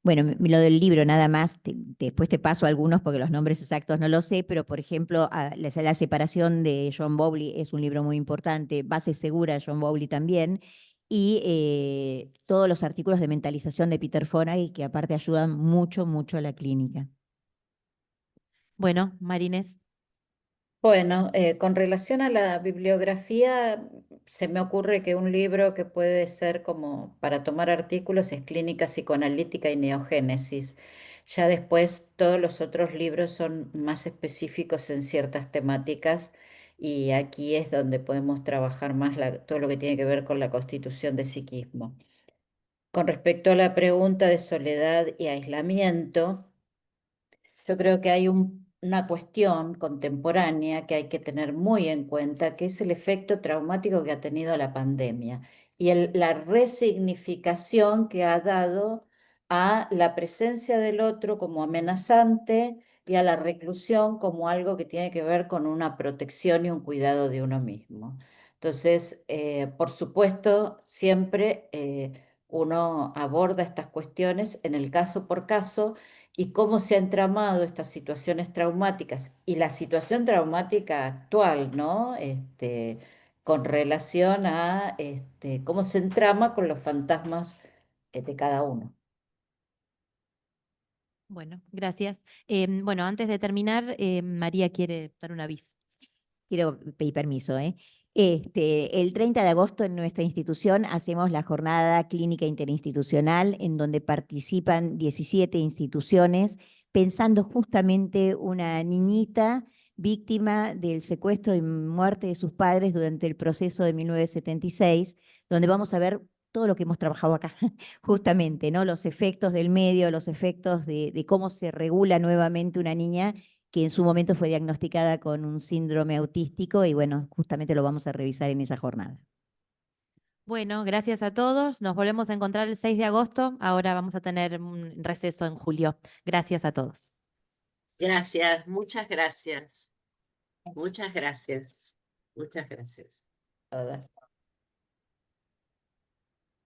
Bueno, lo del libro nada más, después te paso algunos porque los nombres exactos no los sé, pero por ejemplo, la separación de John Bowlby es un libro muy importante, Base Segura de John Bowlby también, y todos los artículos de mentalización de Peter Fonagy, que aparte ayudan mucho, mucho a la clínica. Bueno, Marinés. Bueno, con relación a la bibliografía, se me ocurre que un libro que puede ser como para tomar artículos es Clínica Psicoanalítica y Neogénesis. Ya después todos los otros libros son más específicos en ciertas temáticas y aquí es donde podemos trabajar más todo lo que tiene que ver con la constitución de psiquismo. Con respecto a la pregunta de soledad y aislamiento, yo creo que hay una cuestión contemporánea que hay que tener muy en cuenta, que es el efecto traumático que ha tenido la pandemia y la resignificación que ha dado a la presencia del otro como amenazante y a la reclusión como algo que tiene que ver con una protección y un cuidado de uno mismo. Entonces, por supuesto, siempre uno aborda estas cuestiones en el caso por caso y cómo se han entramado estas situaciones traumáticas y la situación traumática actual, ¿no? Con relación a cómo se entrama con los fantasmas de cada uno. Bueno, gracias. Bueno, antes de terminar, María quiere dar un aviso. Quiero pedir permiso, ¿eh? El 30 de agosto en nuestra institución hacemos la jornada clínica interinstitucional en donde participan 17 instituciones pensando justamente una niñita víctima del secuestro y muerte de sus padres durante el proceso de 1976, donde vamos a ver todo lo que hemos trabajado acá, justamente, ¿no? Los efectos del medio, los efectos de cómo se regula nuevamente una niña que en su momento fue diagnosticada con un síndrome autístico y bueno, justamente lo vamos a revisar en esa jornada. Bueno, gracias a todos. Nos volvemos a encontrar el 6 de agosto. Ahora vamos a tener un receso en julio. Gracias a todos. Gracias, muchas gracias. Muchas gracias. Muchas gracias. Todas.